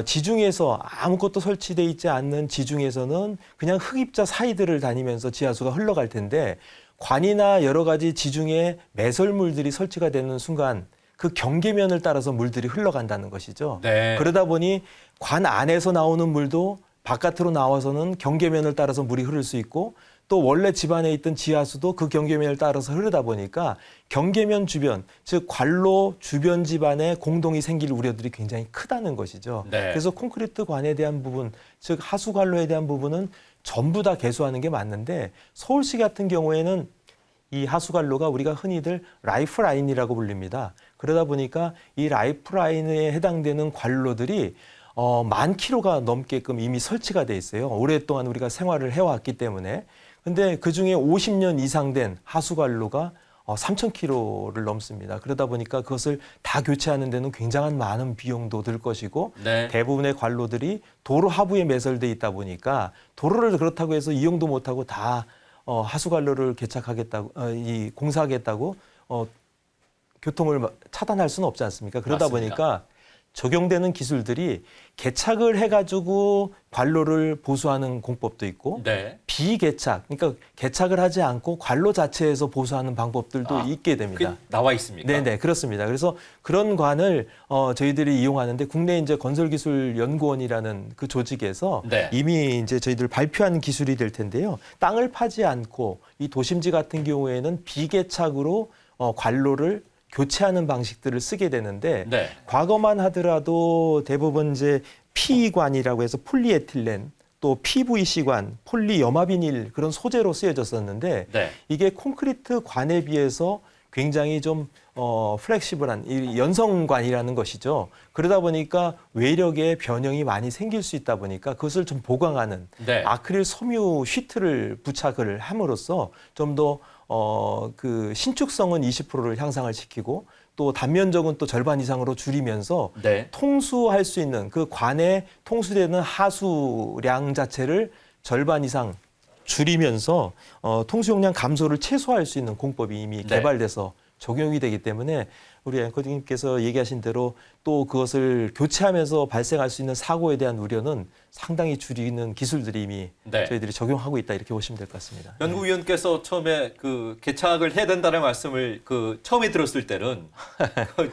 지중해에서 아무것도 설치되어 있지 않는 지중해에서는 그냥 흙입자 사이들을 다니면서 지하수가 흘러갈 텐데 관이나 여러 가지 지중해 매설물들이 설치가 되는 순간 그 경계면을 따라서 물들이 흘러간다는 것이죠. 네. 그러다 보니 관 안에서 나오는 물도 바깥으로 나와서는 경계면을 따라서 물이 흐를 수 있고 또 원래 집안에 있던 지하수도 그 경계면을 따라서 흐르다 보니까 경계면 주변, 즉 관로 주변 집안에 공동이 생길 우려들이 굉장히 크다는 것이죠. 네. 그래서 콘크리트 관에 대한 부분, 즉 하수 관로에 대한 부분은 전부 다 개수하는 게 맞는데 서울시 같은 경우에는 이 하수관로가 우리가 흔히들 라이프라인이라고 불립니다. 그러다 보니까 이 라이프라인에 해당되는 관로들이 10,000km가 넘게끔 이미 설치가 돼 있어요. 오랫동안 우리가 생활을 해왔기 때문에. 근데 그중에 50년 이상 된 하수관로가 3,000km를 넘습니다. 그러다 보니까 그것을 다 교체하는 데는 굉장한 많은 비용도 들 것이고 네. 대부분의 관로들이 도로 하부에 매설돼 있다 보니까 도로를 그렇다고 해서 이용도 못하고 다 하수관로를 개착하겠다고 공사하겠다고 교통을 차단할 수는 없지 않습니까? 그러다 맞습니다. 보니까 적용되는 기술들이 개착을 해가지고 관로를 보수하는 공법도 있고 네. 비개착, 그러니까 개착을 하지 않고 관로 자체에서 보수하는 방법들도 있게 됩니다. 그게 나와 있습니까? 네네, 그렇습니다. 그래서 그런 관을 저희들이 이용하는데 국내 이제 건설기술연구원이라는 그 조직에서 네. 이미 이제 저희들 발표한 기술이 될 텐데요. 땅을 파지 않고 이 도심지 같은 경우에는 비개착으로 관로를 교체하는 방식들을 쓰게 되는데 네. 과거만 하더라도 대부분 이제 PE관이라고 해서 폴리에틸렌 또 PVC관, 폴리염화비닐 그런 소재로 쓰여졌었는데 네. 이게 콘크리트 관에 비해서 굉장히 좀 플렉시블한 이 연성관이라는 것이죠. 그러다 보니까 외력에 변형이 많이 생길 수 있다 보니까 그것을 좀 보강하는 네. 아크릴 섬유 시트를 부착을 함으로써 좀 더 그 신축성은 20%를 향상을 시키고 또 단면적은 또 절반 이상으로 줄이면서 네. 통수할 수 있는 그 관에 통수되는 하수량 자체를 절반 이상 줄이면서 통수용량 감소를 최소화할 수 있는 공법이 이미 네. 개발돼서 적용이 되기 때문에 우리 앵커님께서 얘기하신 대로 또 그것을 교체하면서 발생할 수 있는 사고에 대한 우려는 상당히 줄이는 기술들이 이미 네. 저희들이 적용하고 있다 이렇게 보시면 될 것 같습니다. 연구위원께서 처음에 그 개착을 해야 된다는 말씀을 그 처음에 들었을 때는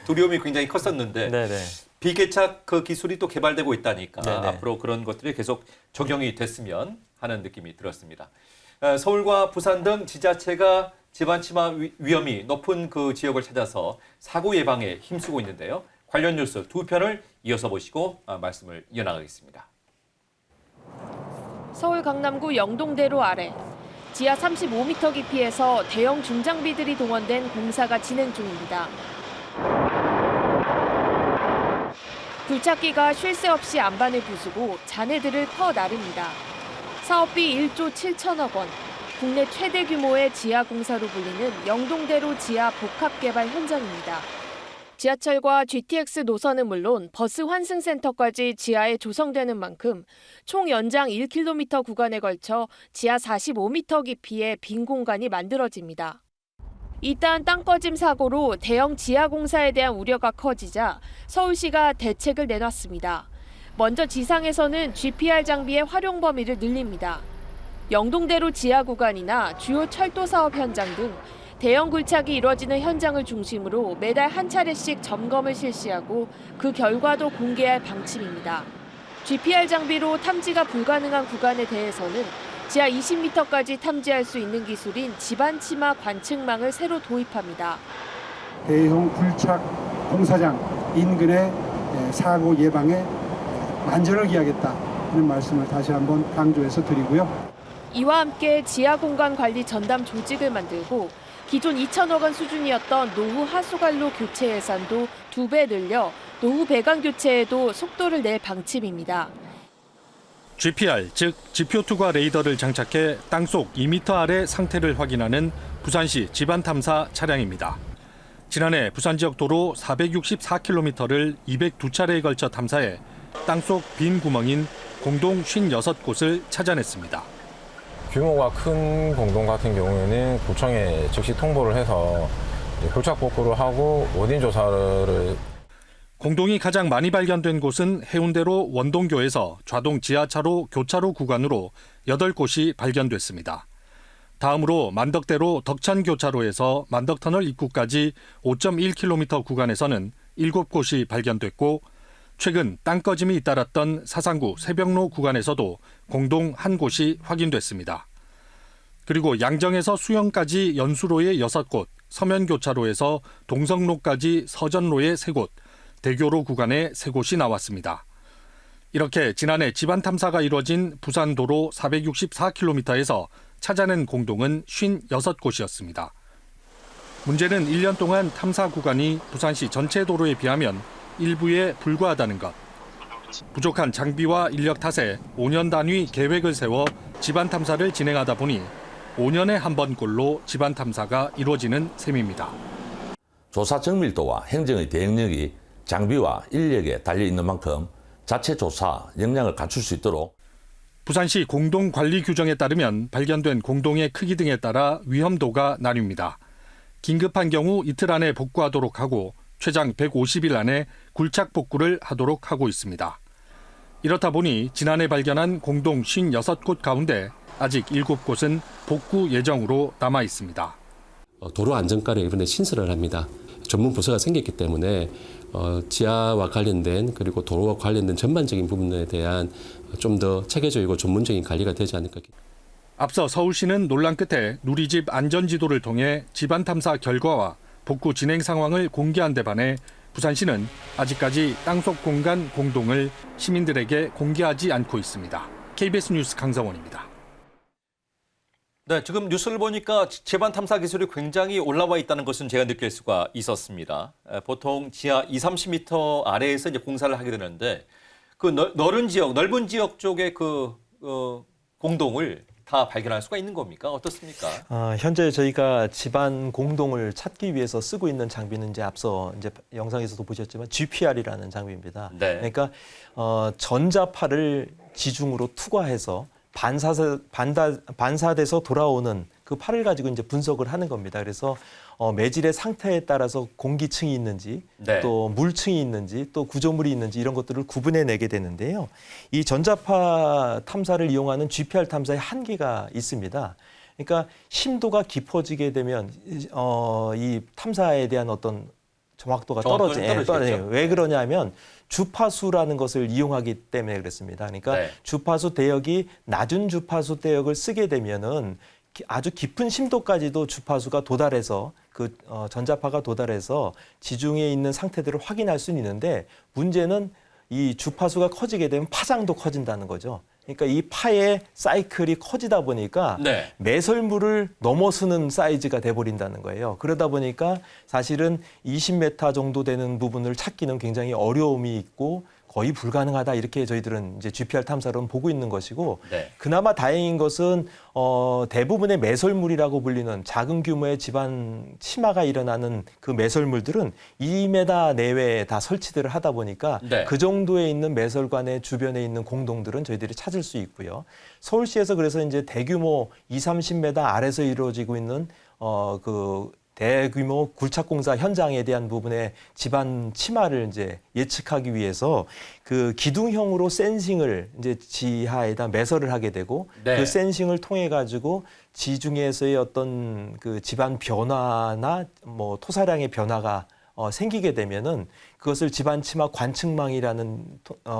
두려움이 굉장히 컸었는데 네네. 비개착 그 기술이 또 개발되고 있다니까 네네. 앞으로 그런 것들이 계속 적용이 됐으면 하는 느낌이 들었습니다. 서울과 부산 등 지자체가 집안 침하 위험이 높은 그 지역을 찾아서 사고 예방에 힘쓰고 있는데요. 관련 뉴스 두 편을 이어서 보시고 말씀을 이어나가겠습니다. 서울 강남구 영동대로 아래 지하 35m 깊이에서 대형 중장비들이 동원된 공사가 진행 중입니다. 굴착기가 쉴 새 없이 안반을 부수고 잔해들을 퍼나릅니다. 사업비 1조 7천억 원, 국내 최대 규모의 지하 공사로 불리는 영동대로 지하 복합개발 현장입니다. 지하철과 GTX 노선은 물론 버스 환승센터까지 지하에 조성되는 만큼 총 연장 1km 구간에 걸쳐 지하 45m 깊이의 빈 공간이 만들어집니다. 이딴 땅꺼짐 사고로 대형 지하 공사에 대한 우려가 커지자 서울시가 대책을 내놨습니다. 먼저 지상에서는 GPR 장비의 활용 범위를 늘립니다. 영동대로 지하 구간이나 주요 철도 사업 현장 등 대형 굴착이 이뤄지는 현장을 중심으로 매달 한 차례씩 점검을 실시하고 그 결과도 공개할 방침입니다. GPR 장비로 탐지가 불가능한 구간에 대해서는 지하 20m까지 탐지할 수 있는 기술인 집안 침하 관측망을 새로 도입합니다. 대형 굴착 공사장 인근의 사고 예방에 만전을 기하겠다 하는 말씀을 다시 한번 강조해서 드리고요. 이와 함께 지하 공간 관리 전담 조직을 만들고 기존 2천억 원 수준이었던 노후 하수관로 교체 예산도 2배 늘려 노후 배관 교체에도 속도를 낼 방침입니다. GPR, 즉 지표 투과 레이더를 장착해 땅속 2m 아래 상태를 확인하는 부산시 집안 탐사 차량입니다. 지난해 부산 지역 도로 464km를 202차례에 걸쳐 탐사해 땅속 빈 구멍인 공동 56곳을 찾아냈습니다. 규모가 큰 공동 같은 경우에는 구청에 즉시 통보를 해서 굴착 복구를 하고 원인 조사를. 공동이 가장 많이 발견된 곳은 해운대로 원동교에서 좌동 지하차로 교차로 구간으로 8곳이 발견됐습니다. 다음으로 만덕대로 덕천교차로에서 만덕터널 입구까지 5.1km 구간에서는 7곳이 발견됐고 최근 땅꺼짐이 잇따랐던 사상구 새벽로 구간에서도 공동 1곳이 확인됐습니다. 그리고 양정에서 수영까지 연수로에 6곳, 서면교차로에서 동성로까지 서전로에 3곳, 대교로 구간에 3곳이 나왔습니다. 이렇게 지난해 집안 탐사가 이뤄진 부산도로 464km에서 찾아낸 공동은 56곳이었습니다. 문제는 1년 동안 탐사 구간이 부산시 전체 도로에 비하면 일부에 불과하다는 것. 부족한 장비와 인력 탓에 5년 단위 계획을 세워 집안 탐사를 진행하다 보니 5년에 한 번꼴로 집안 탐사가 이루어지는 셈입니다. 조사 정밀도와 행정의 대응력이 장비와 인력에 달려 있는 만큼 자체 조사 역량을 갖출 수 있도록. 부산시 공동관리 규정에 따르면 발견된 공동의 크기 등에 따라 위험도가 나뉩니다. 긴급한 경우 이틀 안에 복구하도록 하고 최장 150일 안에 굴착 복구를 하도록 하고 있습니다. 이렇다 보니 지난해 발견한 공동 56곳 가운데 아직 7곳은 복구 예정으로 남아 있습니다. 도로 안전과를 이번에 신설을 합니다. 전문 부서가 생겼기 때문에 지하와 관련된 그리고 도로와 관련된 전반적인 부분에 대한 좀 더 체계적이고 전문적인 관리가 되지 않을까. 앞서 서울시는 논란 끝에 누리집 안전지도를 통해 집안 탐사 결과와 복구 진행 상황을 공개한 데 반해 부산시는 아직까지 땅속 공간 공동을 시민들에게 공개하지 않고 있습니다. KBS 뉴스 강성원입니다. 네, 지금 뉴스를 보니까 제반 탐사 기술이 굉장히 올라와 있다는 것은 제가 느낄 수가 있었습니다. 보통 지하 20-30m 아래에서 이제 공사를 하게 되는데 그 넓은 지역 쪽의 그 공동을 다 발견할 수가 있는 겁니까? 어떻습니까? 현재 저희가 집안 공동을 찾기 위해서 쓰고 있는 장비는 이제 앞서 이제 영상에서도 보셨지만 GPR이라는 장비입니다. 네. 그러니까 전자파를 지중으로 투과해서 반사돼서 돌아오는 그 파를 가지고 이제 분석을 하는 겁니다. 그래서 매질의 상태에 따라서 공기층이 있는지, 네. 또 물층이 있는지, 또 구조물이 있는지 이런 것들을 구분해내게 되는데요. 이 전자파 탐사를 이용하는 GPR 탐사의 한계가 있습니다. 그러니까 심도가 깊어지게 되면 이 탐사에 대한 어떤 정확도가 떨어져요. 왜 그러냐면 주파수라는 것을 이용하기 때문에 그렇습니다. 그러니까 네. 주파수 대역이 낮은 주파수 대역을 쓰게 되면은 아주 깊은 심도까지도 주파수가 도달해서 전자파가 도달해서 지중해에 있는 상태들을 확인할 수는 있는데 문제는 이 주파수가 커지게 되면 파장도 커진다는 거죠. 그러니까 이 파의 사이클이 커지다 보니까 네. 매설물을 넘어서는 사이즈가 돼버린다는 거예요. 그러다 보니까 사실은 20m 정도 되는 부분을 찾기는 굉장히 어려움이 있고 거의 불가능하다 이렇게 저희들은 이제 GPR 탐사로는 보고 있는 것이고 네. 그나마 다행인 것은 대부분의 매설물이라고 불리는 작은 규모의 집안 침하가 일어나는 그 매설물들은 2m 내외에 다 설치들을 하다 보니까 네. 그 정도에 있는 매설관의 주변에 있는 공동들은 저희들이 찾을 수 있고요. 서울시에서 그래서 이제 대규모 20-30m 아래서 이루어지고 있는 대규모 굴착공사 현장에 대한 부분의 집안 침하를 이제 예측하기 위해서 그 기둥형으로 센싱을 이제 지하에다 매설을 하게 되고 네. 그 센싱을 통해 가지고 지중해에서의 어떤 그 집안 변화나 뭐 토사량의 변화가 생기게 되면은 그것을 집안 침하 관측망이라는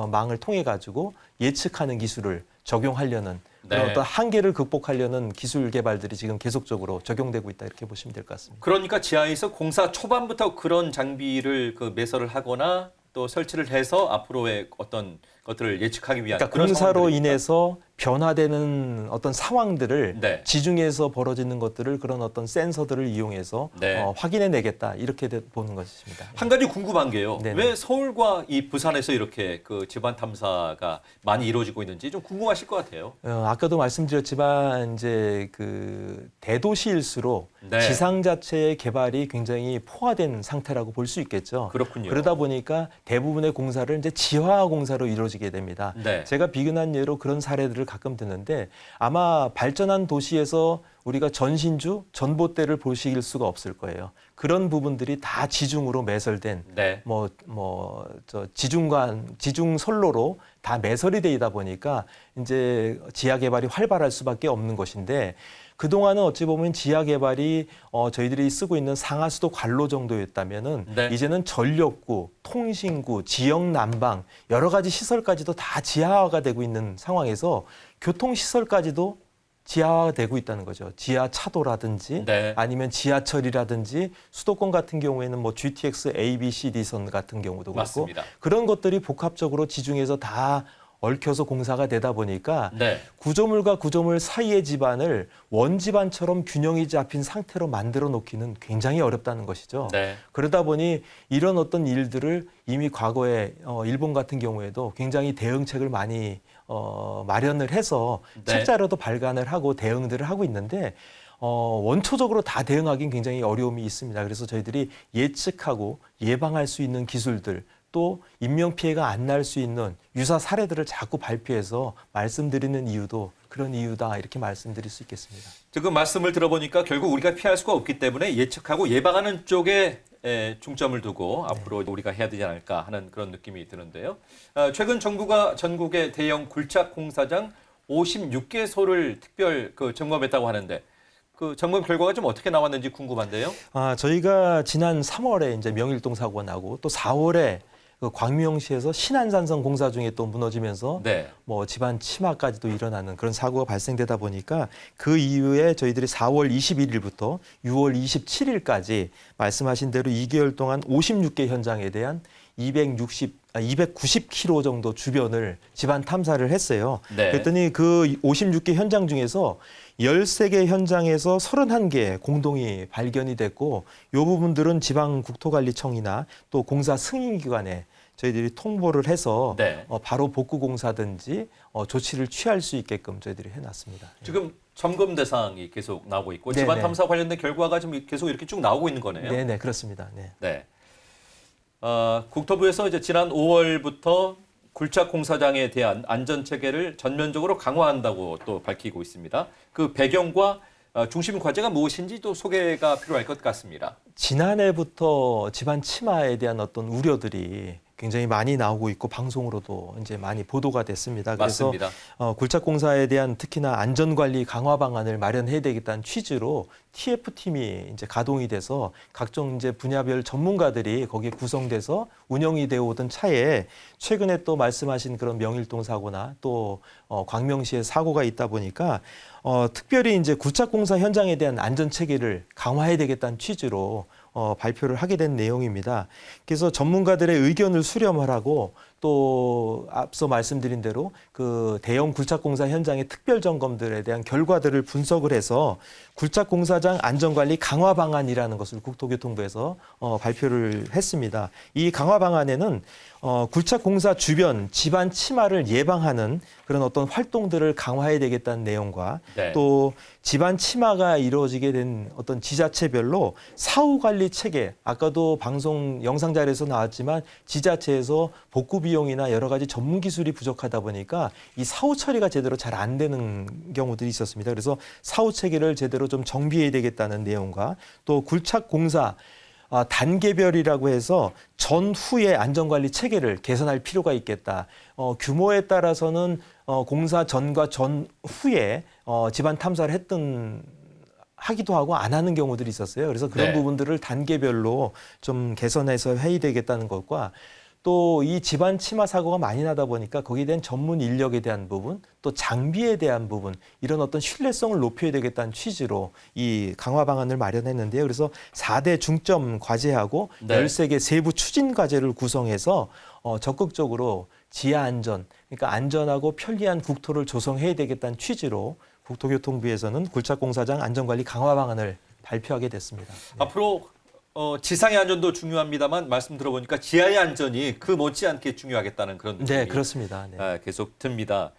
망을 통해 가지고 예측하는 기술을 적용하려는 그런 네. 어떤 한계를 극복하려는 기술 개발들이 지금 계속적으로 적용되고 있다 이렇게 보시면 될 것 같습니다. 그러니까 지하에서 공사 초반부터 그런 장비를 매설을 하거나 또 설치를 해서 앞으로의 어떤 것들을 예측하기 위한 그러니까 그런 공사로 상황들입니다. 인해서 변화되는 어떤 상황들을 네. 지중해에서 벌어지는 것들을 그런 어떤 센서들을 이용해서 네. 확인해내겠다 이렇게 보는 것입니다. 한 가지 궁금한 게요. 네네. 왜 서울과 이 부산에서 이렇게 그 집안 탐사가 많이 이루어지고 있는지 좀 궁금하실 것 같아요. 아까도 말씀드렸지만 이제 그 대도시일수록 네. 지상 자체의 개발이 굉장히 포화된 상태라고 볼 수 있겠죠. 그렇군요. 그러다 보니까 대부분의 공사를 이제 지하 공사로 이루어지게 됩니다. 네. 제가 비근한 예로 그런 사례들을 가끔 듣는데 아마 발전한 도시에서 우리가 전신주, 전봇대를 보실 수가 없을 거예요. 그런 부분들이 다 지중으로 매설된 네. 지중 선로로 다 매설이 되다 보니까 이제 지하 개발이 활발할 수밖에 없는 것인데 그동안은 어찌 보면 지하 개발이 저희들이 쓰고 있는 상하수도 관로 정도였다면은 네. 이제는 전력구, 통신구, 지역 난방 여러 가지 시설까지도 다 지하화가 되고 있는 상황에서 교통 시설까지도 지하화되고 있다는 거죠. 지하 차도라든지 네. 아니면 지하철이라든지 수도권 같은 경우에는 뭐 GTX A, B, C, D선 같은 경우도 그렇고 맞습니다. 그런 것들이 복합적으로 지중해서 다 얽혀서 공사가 되다 보니까 네. 구조물과 구조물 사이의 집안을 원집안처럼 균형이 잡힌 상태로 만들어 놓기는 굉장히 어렵다는 것이죠. 네. 그러다 보니 이런 어떤 일들을 이미 과거에 일본 같은 경우에도 굉장히 대응책을 많이 마련을 해서 네. 책자로도 발간을 하고 대응들을 하고 있는데 원초적으로 다 대응하기는 굉장히 어려움이 있습니다. 그래서 저희들이 예측하고 예방할 수 있는 기술들 또 인명피해가 안 날 수 있는 유사 사례들을 자꾸 발표해서 말씀드리는 이유도 그런 이유다 이렇게 말씀드릴 수 있겠습니다. 지금 말씀을 들어보니까 결국 우리가 피할 수가 없기 때문에 예측하고 예방하는 쪽에 중점을 두고 앞으로 우리가 해야 되지 않을까 하는 그런 느낌이 드는데요. 최근 정부가 전국의 대형 굴착 공사장 56개소를 특별 점검했다고 하는데 그 점검 결과가 좀 어떻게 나왔는지 궁금한데요. 저희가 지난 3월에 이제 명일동 사고가 나고 또 4월에 그 광명시에서 신안산성 공사 중에 또 무너지면서 네. 뭐 집안 침하까지도 일어나는 그런 사고가 발생되다 보니까 그 이후에 저희들이 4월 21일부터 6월 27일까지 말씀하신 대로 2개월 동안 56개 현장에 대한 290km 정도 주변을 집안 탐사를 했어요. 네. 그랬더니 그 56개 현장 중에서 13개 현장에서 31개 공동이 발견이 됐고 이 부분들은 지방국토관리청이나 또 공사 승인기관에 저희들이 통보를 해서 네. 바로 복구 공사든지 조치를 취할 수 있게끔 저희들이 해놨습니다. 지금 점검 대상이 계속 나오고 있고 네네. 집안 탐사 관련된 결과가 지금 계속 이렇게 쭉 나오고 있는 거네요. 네, 그렇습니다. 네. 네. 국토부에서 이제 지난 5월부터 굴착 공사장에 대한 안전 체계를 전면적으로 강화한다고 또 밝히고 있습니다. 그 배경과 중심 과제가 무엇인지 또 소개가 필요할 것 같습니다. 지난해부터 집안 침하에 대한 어떤 우려들이 굉장히 많이 나오고 있고 방송으로도 이제 많이 보도가 됐습니다. 그래서 맞습니다. 굴착 공사에 대한 특히나 안전 관리 강화 방안을 마련해야 되겠다는 취지로 TF팀이 이제 가동이 돼서 각종 이제 분야별 전문가들이 거기에 구성돼서 운영이 되어 오던 차에 최근에 또 말씀하신 그런 명일동 사고나 또 광명시의 사고가 있다 보니까 특별히 이제 굴착 공사 현장에 대한 안전 체계를 강화해야 되겠다는 취지로 발표를 하게 된 내용입니다. 그래서 전문가들의 의견을 수렴하라고 또 앞서 말씀드린 대로 그 대형 굴착 공사 현장의 특별 점검들에 대한 결과들을 분석을 해서 굴착 공사장 안전관리 강화 방안이라는 것을 국토교통부에서 발표를 했습니다. 이 강화 방안에는 굴착 공사 주변 집안 침하를 예방하는 그런 어떤 활동들을 강화해야 되겠다는 내용과 네. 또 집안 침하가 이루어지게 된 어떤 지자체별로 사후 관리 체계, 아까도 방송 영상 자료에서 나왔지만 지자체에서 복구 비용이나 여러 가지 전문 기술이 부족하다 보니까 이 사후 처리가 제대로 잘 안 되는 경우들이 있었습니다. 그래서 사후 체계를 제대로 좀 정비해야 되겠다는 내용과 또 굴착 공사 단계별이라고 해서 전후의 안전관리 체계를 개선할 필요가 있겠다. 규모에 따라서는 공사 전과 전후에 집안 탐사를 하기도 하고 안 하는 경우들이 있었어요. 그래서 그런 네. 부분들을 단계별로 좀 개선해서 해야 되겠다는 것과 또 이 집안 침하 사고가 많이 나다 보니까 거기에 대한 전문 인력에 대한 부분, 또 장비에 대한 부분, 이런 어떤 신뢰성을 높여야 되겠다는 취지로 이 강화 방안을 마련했는데요. 그래서 4대 중점 과제하고 네. 13개 세부 추진 과제를 구성해서 적극적으로 지하 안전, 그러니까 안전하고 편리한 국토를 조성해야 되겠다는 취지로 국토교통부에서는 굴착 공사장 안전관리 강화 방안을 발표하게 됐습니다. 네. 앞으로 지상의 안전도 중요합니다만 말씀 들어보니까 지하의 안전이 그 못지않게 중요하겠다는 그런 네, 느낌이 그렇습니다. 네. 계속 듭니다.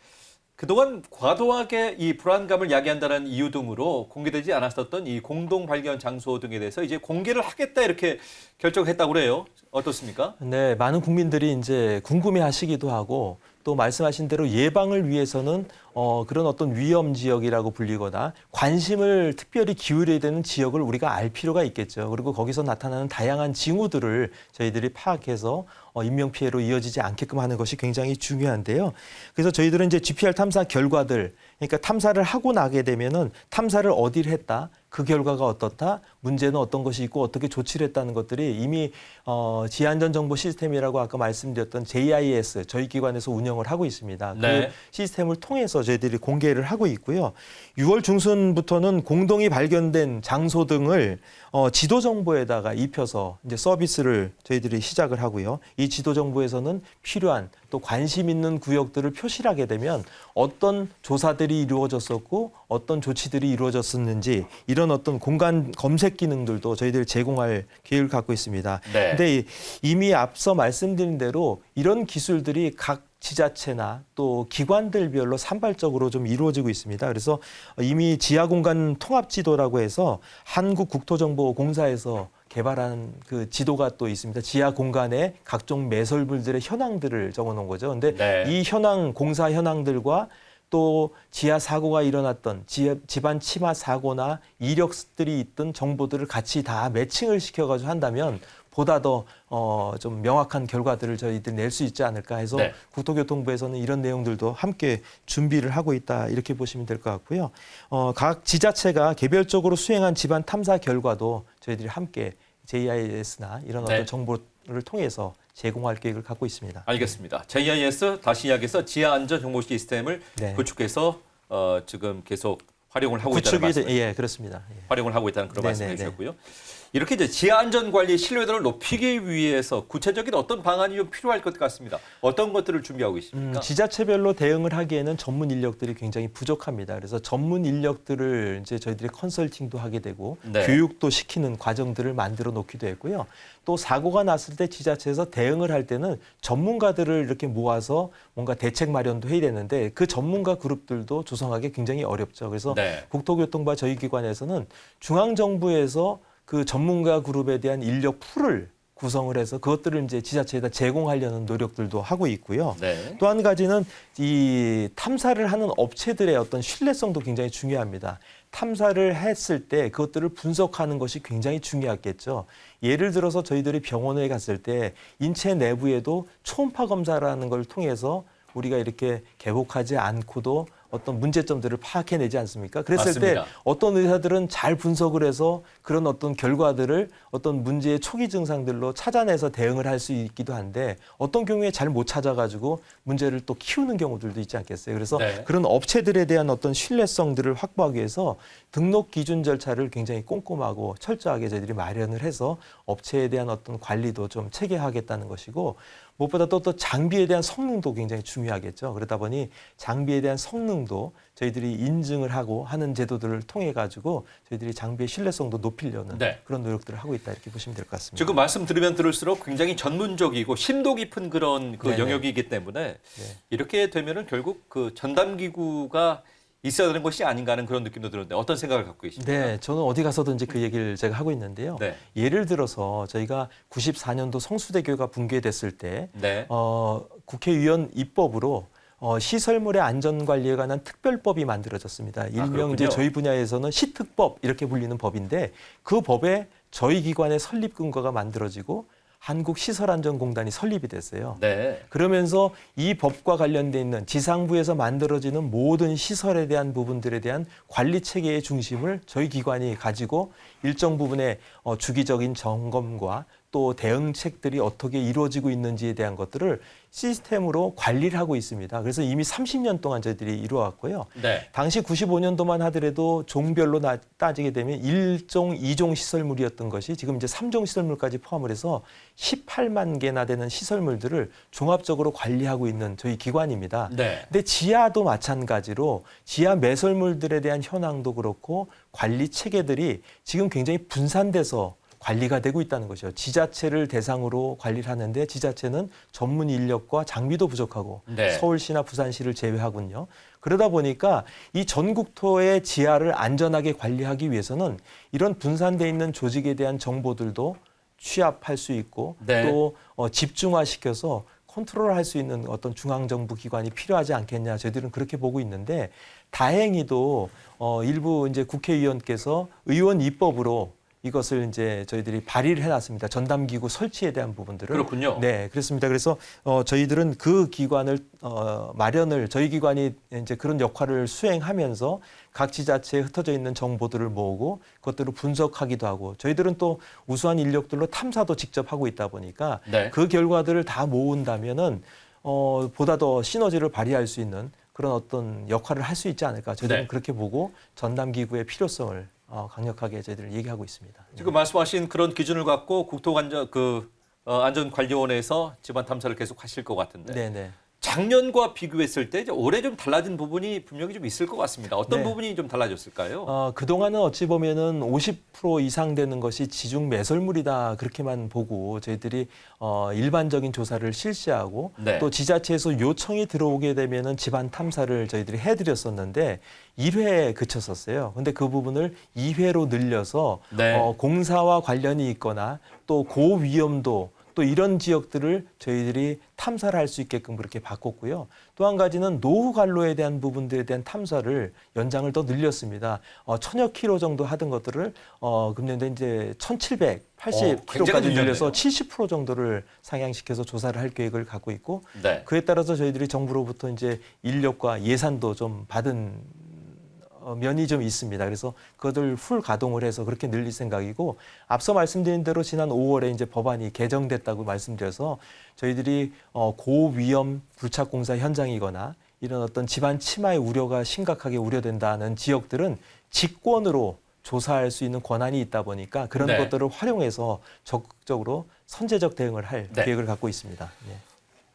그동안 과도하게 이 불안감을 야기한다는 이유 등으로 공개되지 않았었던 이 공동 발견 장소 등에 대해서 이제 공개를 하겠다 이렇게 결정했다고 그래요. 어떻습니까? 네, 많은 국민들이 이제 궁금해하시기도 하고 또 말씀하신 대로 예방을 위해서는 그런 어떤 위험 지역이라고 불리거나 관심을 특별히 기울여야 되는 지역을 우리가 알 필요가 있겠죠. 그리고 거기서 나타나는 다양한 징후들을 저희들이 파악해서 인명 피해로 이어지지 않게끔 하는 것이 굉장히 중요한데요. 그래서 저희들은 이제 GPR 탐사 결과들, 그러니까 탐사를 하고 나게 되면은 탐사를 어디를 했다, 그 결과가 어떻다, 문제는 어떤 것이 있고 어떻게 조치를 했다는 것들이 이미 지하안전정보 시스템이라고 아까 말씀드렸던 JIS 저희 기관에서 운영을 하고 있습니다. 네. 그 시스템을 통해서 저희들이 공개를 하고 있고요. 6월 중순부터는 공동이 발견된 장소 등을 지도 정보에다가 입혀서 이제 서비스를 저희들이 시작을 하고요. 이 지도 정보에서는 필요한 또 관심 있는 구역들을 표시를 하게 되면 어떤 조사들이 이루어졌었고 어떤 조치들이 이루어졌었는지 이런 어떤 공간 검색 기능들도 저희들이 제공할 계획을 갖고 있습니다. 네. 근데 이미 앞서 말씀드린 대로 이런 기술들이 각 지자체나 또 기관들별로 산발적으로 좀 이루어지고 있습니다. 그래서 이미 지하공간 통합지도라고 해서 한국국토정보공사에서 개발한 그 지도가 또 있습니다. 지하 공간에 각종 매설물들의 현황들을 적어놓은 거죠. 근데 네. 이 현황, 공사 현황들과 또 지하 사고가 일어났던 집안 침하 사고나 이력들이 있던 정보들을 같이 다 매칭을 시켜가지고 한다면 보다 더 좀 명확한 결과들을 저희들이 낼 수 있지 않을까 해서 네. 국토교통부에서는 이런 내용들도 함께 준비를 하고 있다 이렇게 보시면 될 것 같고요. 각 지자체가 개별적으로 수행한 집안 탐사 결과도 저희들이 함께 JIS나 이런 네. 어떤 정보 통해서 제공할 계획을 갖고 있습니다. 알겠습니다. JIS 다시 이야기해서 지하 안전 정보 시스템을 네. 구축해서 지금 계속 활용을 하고 있다는 말씀. 예, 그렇습니다. 예. 활용을 하고 있다는 그런 말씀해 네네네. 주셨고요. 이렇게 이제 지하 안전 관리 신뢰도를 높이기 위해서 구체적인 어떤 방안이 좀 필요할 것 같습니다. 어떤 것들을 준비하고 있습니까? 지자체별로 대응을 하기에는 전문 인력들이 굉장히 부족합니다. 그래서 전문 인력들을 이제 저희들이 컨설팅도 하게 되고 네. 교육도 시키는 과정들을 만들어 놓기도 했고요. 또 사고가 났을 때 지자체에서 대응을 할 때는 전문가들을 이렇게 모아서 뭔가 대책 마련도 해야 되는데 그 전문가 그룹들도 조성하기 굉장히 어렵죠. 그래서 네. 국토교통부 저희 기관에서는 중앙정부에서 그 전문가 그룹에 대한 인력 풀을 구성을 해서 그것들을 이제 지자체에다 제공하려는 노력들도 하고 있고요. 네. 또 한 가지는 이 탐사를 하는 업체들의 어떤 신뢰성도 굉장히 중요합니다. 탐사를 했을 때 그것들을 분석하는 것이 굉장히 중요하겠죠. 예를 들어서 저희들이 병원에 갔을 때 인체 내부에도 초음파 검사라는 걸 통해서 우리가 이렇게 개복하지 않고도 어떤 문제점들을 파악해내지 않습니까? 그랬을 맞습니다. 때 어떤 의사들은 잘 분석을 해서 그런 어떤 결과들을 어떤 문제의 초기 증상들로 찾아내서 대응을 할 수 있기도 한데 어떤 경우에 잘 못 찾아가지고 문제를 또 키우는 경우들도 있지 않겠어요? 그래서 네. 그런 업체들에 대한 어떤 신뢰성들을 확보하기 위해서 등록 기준 절차를 굉장히 꼼꼼하고 철저하게 저희들이 마련을 해서 업체에 대한 어떤 관리도 좀 체계하겠다는 것이고 무엇보다 또 장비에 대한 성능도 굉장히 중요하겠죠. 그러다 보니 장비에 대한 성능도 저희들이 인증을 하고 하는 제도들을 통해 가지고 저희들이 장비의 신뢰성도 높이려는 네. 그런 노력들을 하고 있다 이렇게 보시면 될 것 같습니다. 지금 말씀 들으면 들을수록 굉장히 전문적이고 심도 깊은 그런 그 네네. 영역이기 때문에 이렇게 되면은 결국 그 전담기구가 있어야 되는 것이 아닌가 하는 그런 느낌도 드는데 어떤 생각을 갖고 계십니까? 네, 저는 어디 가서든지 그 얘기를 제가 하고 있는데요. 네. 예를 들어서 저희가 94년도 성수대교가 붕괴됐을 때 네. 국회의원 입법으로 시설물의 안전관리에 관한 특별법이 만들어졌습니다. 일명 이제 그렇군요. 저희 분야에서는 시특법 이렇게 불리는 법인데 그 법에 저희 기관의 설립 근거가 만들어지고 한국시설안전공단이 설립이 됐어요. 네. 그러면서 이 법과 관련돼 있는 지상부에서 만들어지는 모든 시설에 대한 부분들에 대한 관리 체계의 중심을 저희 기관이 가지고 일정 부분의 주기적인 점검과 또 대응책들이 어떻게 이루어지고 있는지에 대한 것들을 시스템으로 관리를 하고 있습니다. 그래서 이미 30년 동안 저희들이 이루어왔고요. 네. 당시 95년도만 하더라도 종별로 따지게 되면 1종, 2종 시설물이었던 것이 지금 이제 3종 시설물까지 포함을 해서 18만 개나 되는 시설물들을 종합적으로 관리하고 있는 저희 기관입니다. 네. 근데 지하도 마찬가지로 지하 매설물들에 대한 현황도 그렇고 관리 체계들이 지금 굉장히 분산돼서 관리가 되고 있다는 것이죠. 지자체를 대상으로 관리를 하는데 지자체는 전문 인력과 장비도 부족하고 네. 서울시나 부산시를 제외하군요. 그러다 보니까 이 전국토의 지하를 안전하게 관리하기 위해서는 이런 분산돼 있는 조직에 대한 정보들도 취합할 수 있고 네. 또 집중화시켜서 컨트롤할 수 있는 어떤 중앙정부 기관이 필요하지 않겠냐 저희들은 그렇게 보고 있는데 다행히도 일부 이제 국회의원께서 의원 입법으로 이것을 이제 저희들이 발의를 해놨습니다. 전담기구 설치에 대한 부분들을. 그렇군요. 네, 그렇습니다. 그래서 저희들은 그 기관을 마련을 저희 기관이 이제 그런 역할을 수행하면서 각 지자체에 흩어져 있는 정보들을 모으고 그것들을 분석하기도 하고 저희들은 또 우수한 인력들로 탐사도 직접 하고 있다 보니까 네. 그 결과들을 다 모은다면은 보다 더 시너지를 발휘할 수 있는 그런 어떤 역할을 할 수 있지 않을까 저희들은 네. 그렇게 보고 전담기구의 필요성을 강력하게 저희들 얘기하고 있습니다. 지금 말씀하신 그런 기준을 갖고 안전관리원에서 집안 탐사를 계속 하실 것 같은데 네네. 작년과 비교했을 때 이제 올해 좀 달라진 부분이 분명히 좀 있을 것 같습니다. 어떤 네. 부분이 좀 달라졌을까요? 그동안은 어찌 보면은 50% 이상 되는 것이 지중 매설물이다 그렇게만 보고 저희들이 일반적인 조사를 실시하고 네. 또 지자체에서 요청이 들어오게 되면은 집안 탐사를 저희들이 해드렸었는데 1회에 그쳤었어요. 근데 그 부분을 2회로 늘려서 네. 공사와 관련이 있거나 또 고위험도 또 이런 지역들을 저희들이 탐사를 할 수 있게끔 그렇게 바꿨고요. 또 한 가지는 노후 관로에 대한 부분들에 대한 탐사를 연장을 더 늘렸습니다. 1000여 킬로 정도 하던 것들을 금년에 이제 1780킬로까지 늘려서 70% 정도를 상향시켜서 조사를 할 계획을 갖고 있고 네. 그에 따라서 저희들이 정부로부터 이제 인력과 예산도 좀 받은 면이 좀 있습니다. 그래서 그것을 풀 가동을 해서 그렇게 늘릴 생각이고 앞서 말씀드린 대로 지난 5월에 이제 법안이 개정됐다고 말씀드려서 저희들이 고위험 불착 공사 현장이거나 이런 어떤 집안 침하의 우려가 심각하게 우려된다는 지역들은 직권으로 조사할 수 있는 권한이 있다 보니까 그런 네. 것들을 활용해서 적극적으로 선제적 대응을 할 네. 계획을 갖고 있습니다. 네.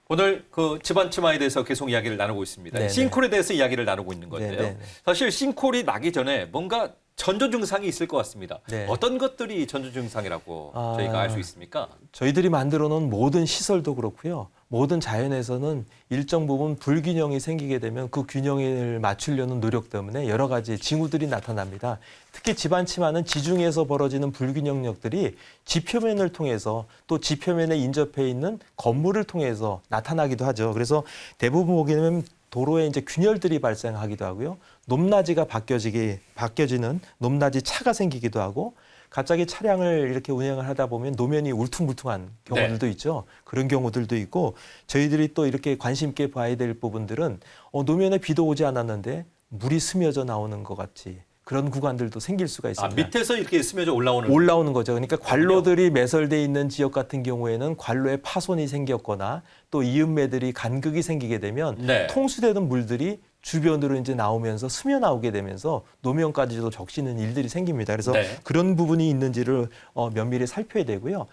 오늘 그 집안 침하에 대해서 계속 이야기를 나누고 있습니다. 네네. 싱콜에 대해서 이야기를 나누고 있는 건데요. 네네. 사실 싱콜이 나기 전에 뭔가 전조 증상이 있을 것 같습니다. 네. 어떤 것들이 전조 증상이라고 저희가 알 수 있습니까? 저희들이 만들어 놓은 모든 시설도 그렇고요. 모든 자연에서는 일정 부분 불균형이 생기게 되면 그 균형을 맞추려는 노력 때문에 여러 가지 징후들이 나타납니다. 특히 집안 침하는 지중해에서 벌어지는 불균형력들이 지표면을 통해서 또 지표면에 인접해 있는 건물을 통해서 나타나기도 하죠. 그래서 대부분 보게 되면 도로에 이제 균열들이 발생하기도 하고요. 높낮이가 바뀌어지는 높낮이 차가 생기기도 하고 갑자기 차량을 이렇게 운행을 하다 보면 노면이 울퉁불퉁한 경우들도 있죠. 그런 경우들도 있고 저희들이 또 이렇게 관심 있게 봐야 될 부분들은 노면에 비도 오지 않았는데 물이 스며져 나오는 것 같이 그런 구간들도 생길 수가 있습니다. 밑에서 이렇게 스며져 올라오는 거죠. 그러니까 관로들이 매설돼 있는 지역 같은 경우에는 관로에 파손이 생겼거나 또 이음매들이 간극이 생기게 되면 네. 통수되던 물들이 주변으로 이제 나오면서 스며 나오게 되면서 노면까지도 적시는 일들이 생깁니다. 그래서 네. 그런 부분이 있는지를 면밀히 살펴야 되고요.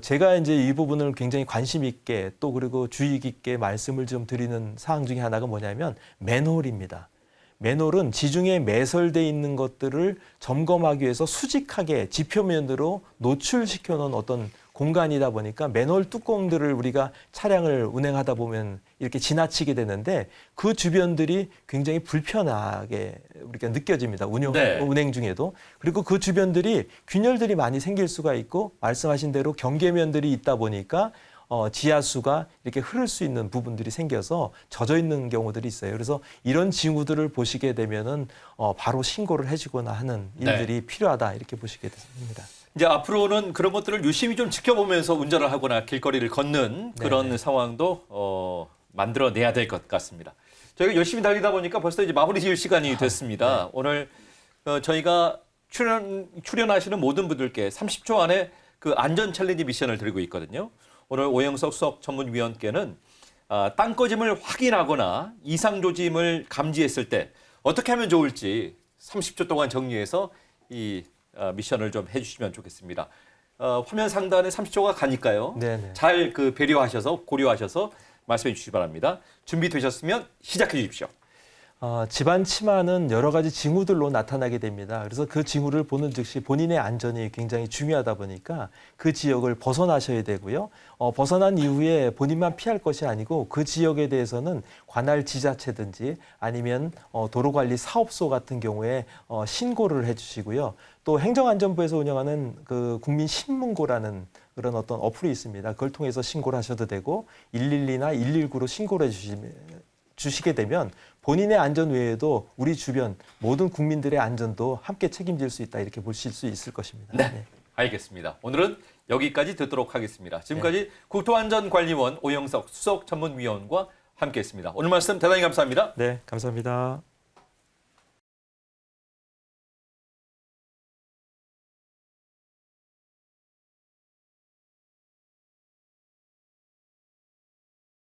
제가 이제 이 부분을 굉장히 관심 있게 또 그리고 주의 깊게 말씀을 좀 드리는 사항 중에 하나가 뭐냐면 맨홀입니다. 맨홀은 지중해에 매설돼 있는 것들을 점검하기 위해서 수직하게 지표면으로 노출시켜 놓은 어떤 공간이다 보니까 맨홀 뚜껑들을 우리가 차량을 운행하다 보면 이렇게 지나치게 되는데 그 주변들이 굉장히 불편하게 우리가 느껴집니다. 운행 중에도. 그리고 그 주변들이 균열들이 많이 생길 수가 있고 말씀하신 대로 경계면들이 있다 보니까 지하수가 이렇게 흐를 수 있는 부분들이 생겨서 젖어 있는 경우들이 있어요. 그래서 이런 징후들을 보시게 되면은 바로 신고를 해주거나 하는 일들이 필요하다 이렇게 보시게 됩니다. 이제 앞으로는 그런 것들을 유심히 좀 지켜보면서 운전을 하거나 길거리를 걷는 그런 네네. 상황도 만들어내야 될 것 같습니다. 저희가 열심히 달리다 보니까 벌써 이제 마무리 지을 시간이 됐습니다. 네. 오늘 저희가 출연하시는 모든 분들께 30초 안에 그 안전 챌린지 미션을 드리고 있거든요. 오늘 오영석 수석 전문위원께는 땅꺼짐을 확인하거나 이상 조짐을 감지했을 때 어떻게 하면 좋을지 30초 동안 정리해서 이 미션을 좀 해주시면 좋겠습니다. 화면 상단에 30초가 가니까요. 네네. 잘 그 배려하셔서 고려하셔서 말씀해 주시기 바랍니다. 준비되셨으면 시작해 주십시오. 집안 침하는 여러 가지 징후들로 나타나게 됩니다. 그래서 그 징후를 보는 즉시 본인의 안전이 굉장히 중요하다 보니까 그 지역을 벗어나셔야 되고요. 벗어난 이후에 본인만 피할 것이 아니고 그 지역에 대해서는 관할 지자체든지 아니면 도로관리 사업소 같은 경우에 신고를 해주시고요. 또 행정안전부에서 운영하는 그 국민신문고라는 그런 어떤 어플이 있습니다. 그걸 통해서 신고를 하셔도 되고 112나 119로 신고를 주시게 되면 본인의 안전 외에도 우리 주변 모든 국민들의 안전도 함께 책임질 수 있다 이렇게 보실 수 있을 것입니다. 네, 알겠습니다. 오늘은 여기까지 듣도록 하겠습니다. 지금까지 국토안전관리원 오영석 수석 전문위원과 함께했습니다. 오늘 말씀 대단히 감사합니다. 네, 감사합니다.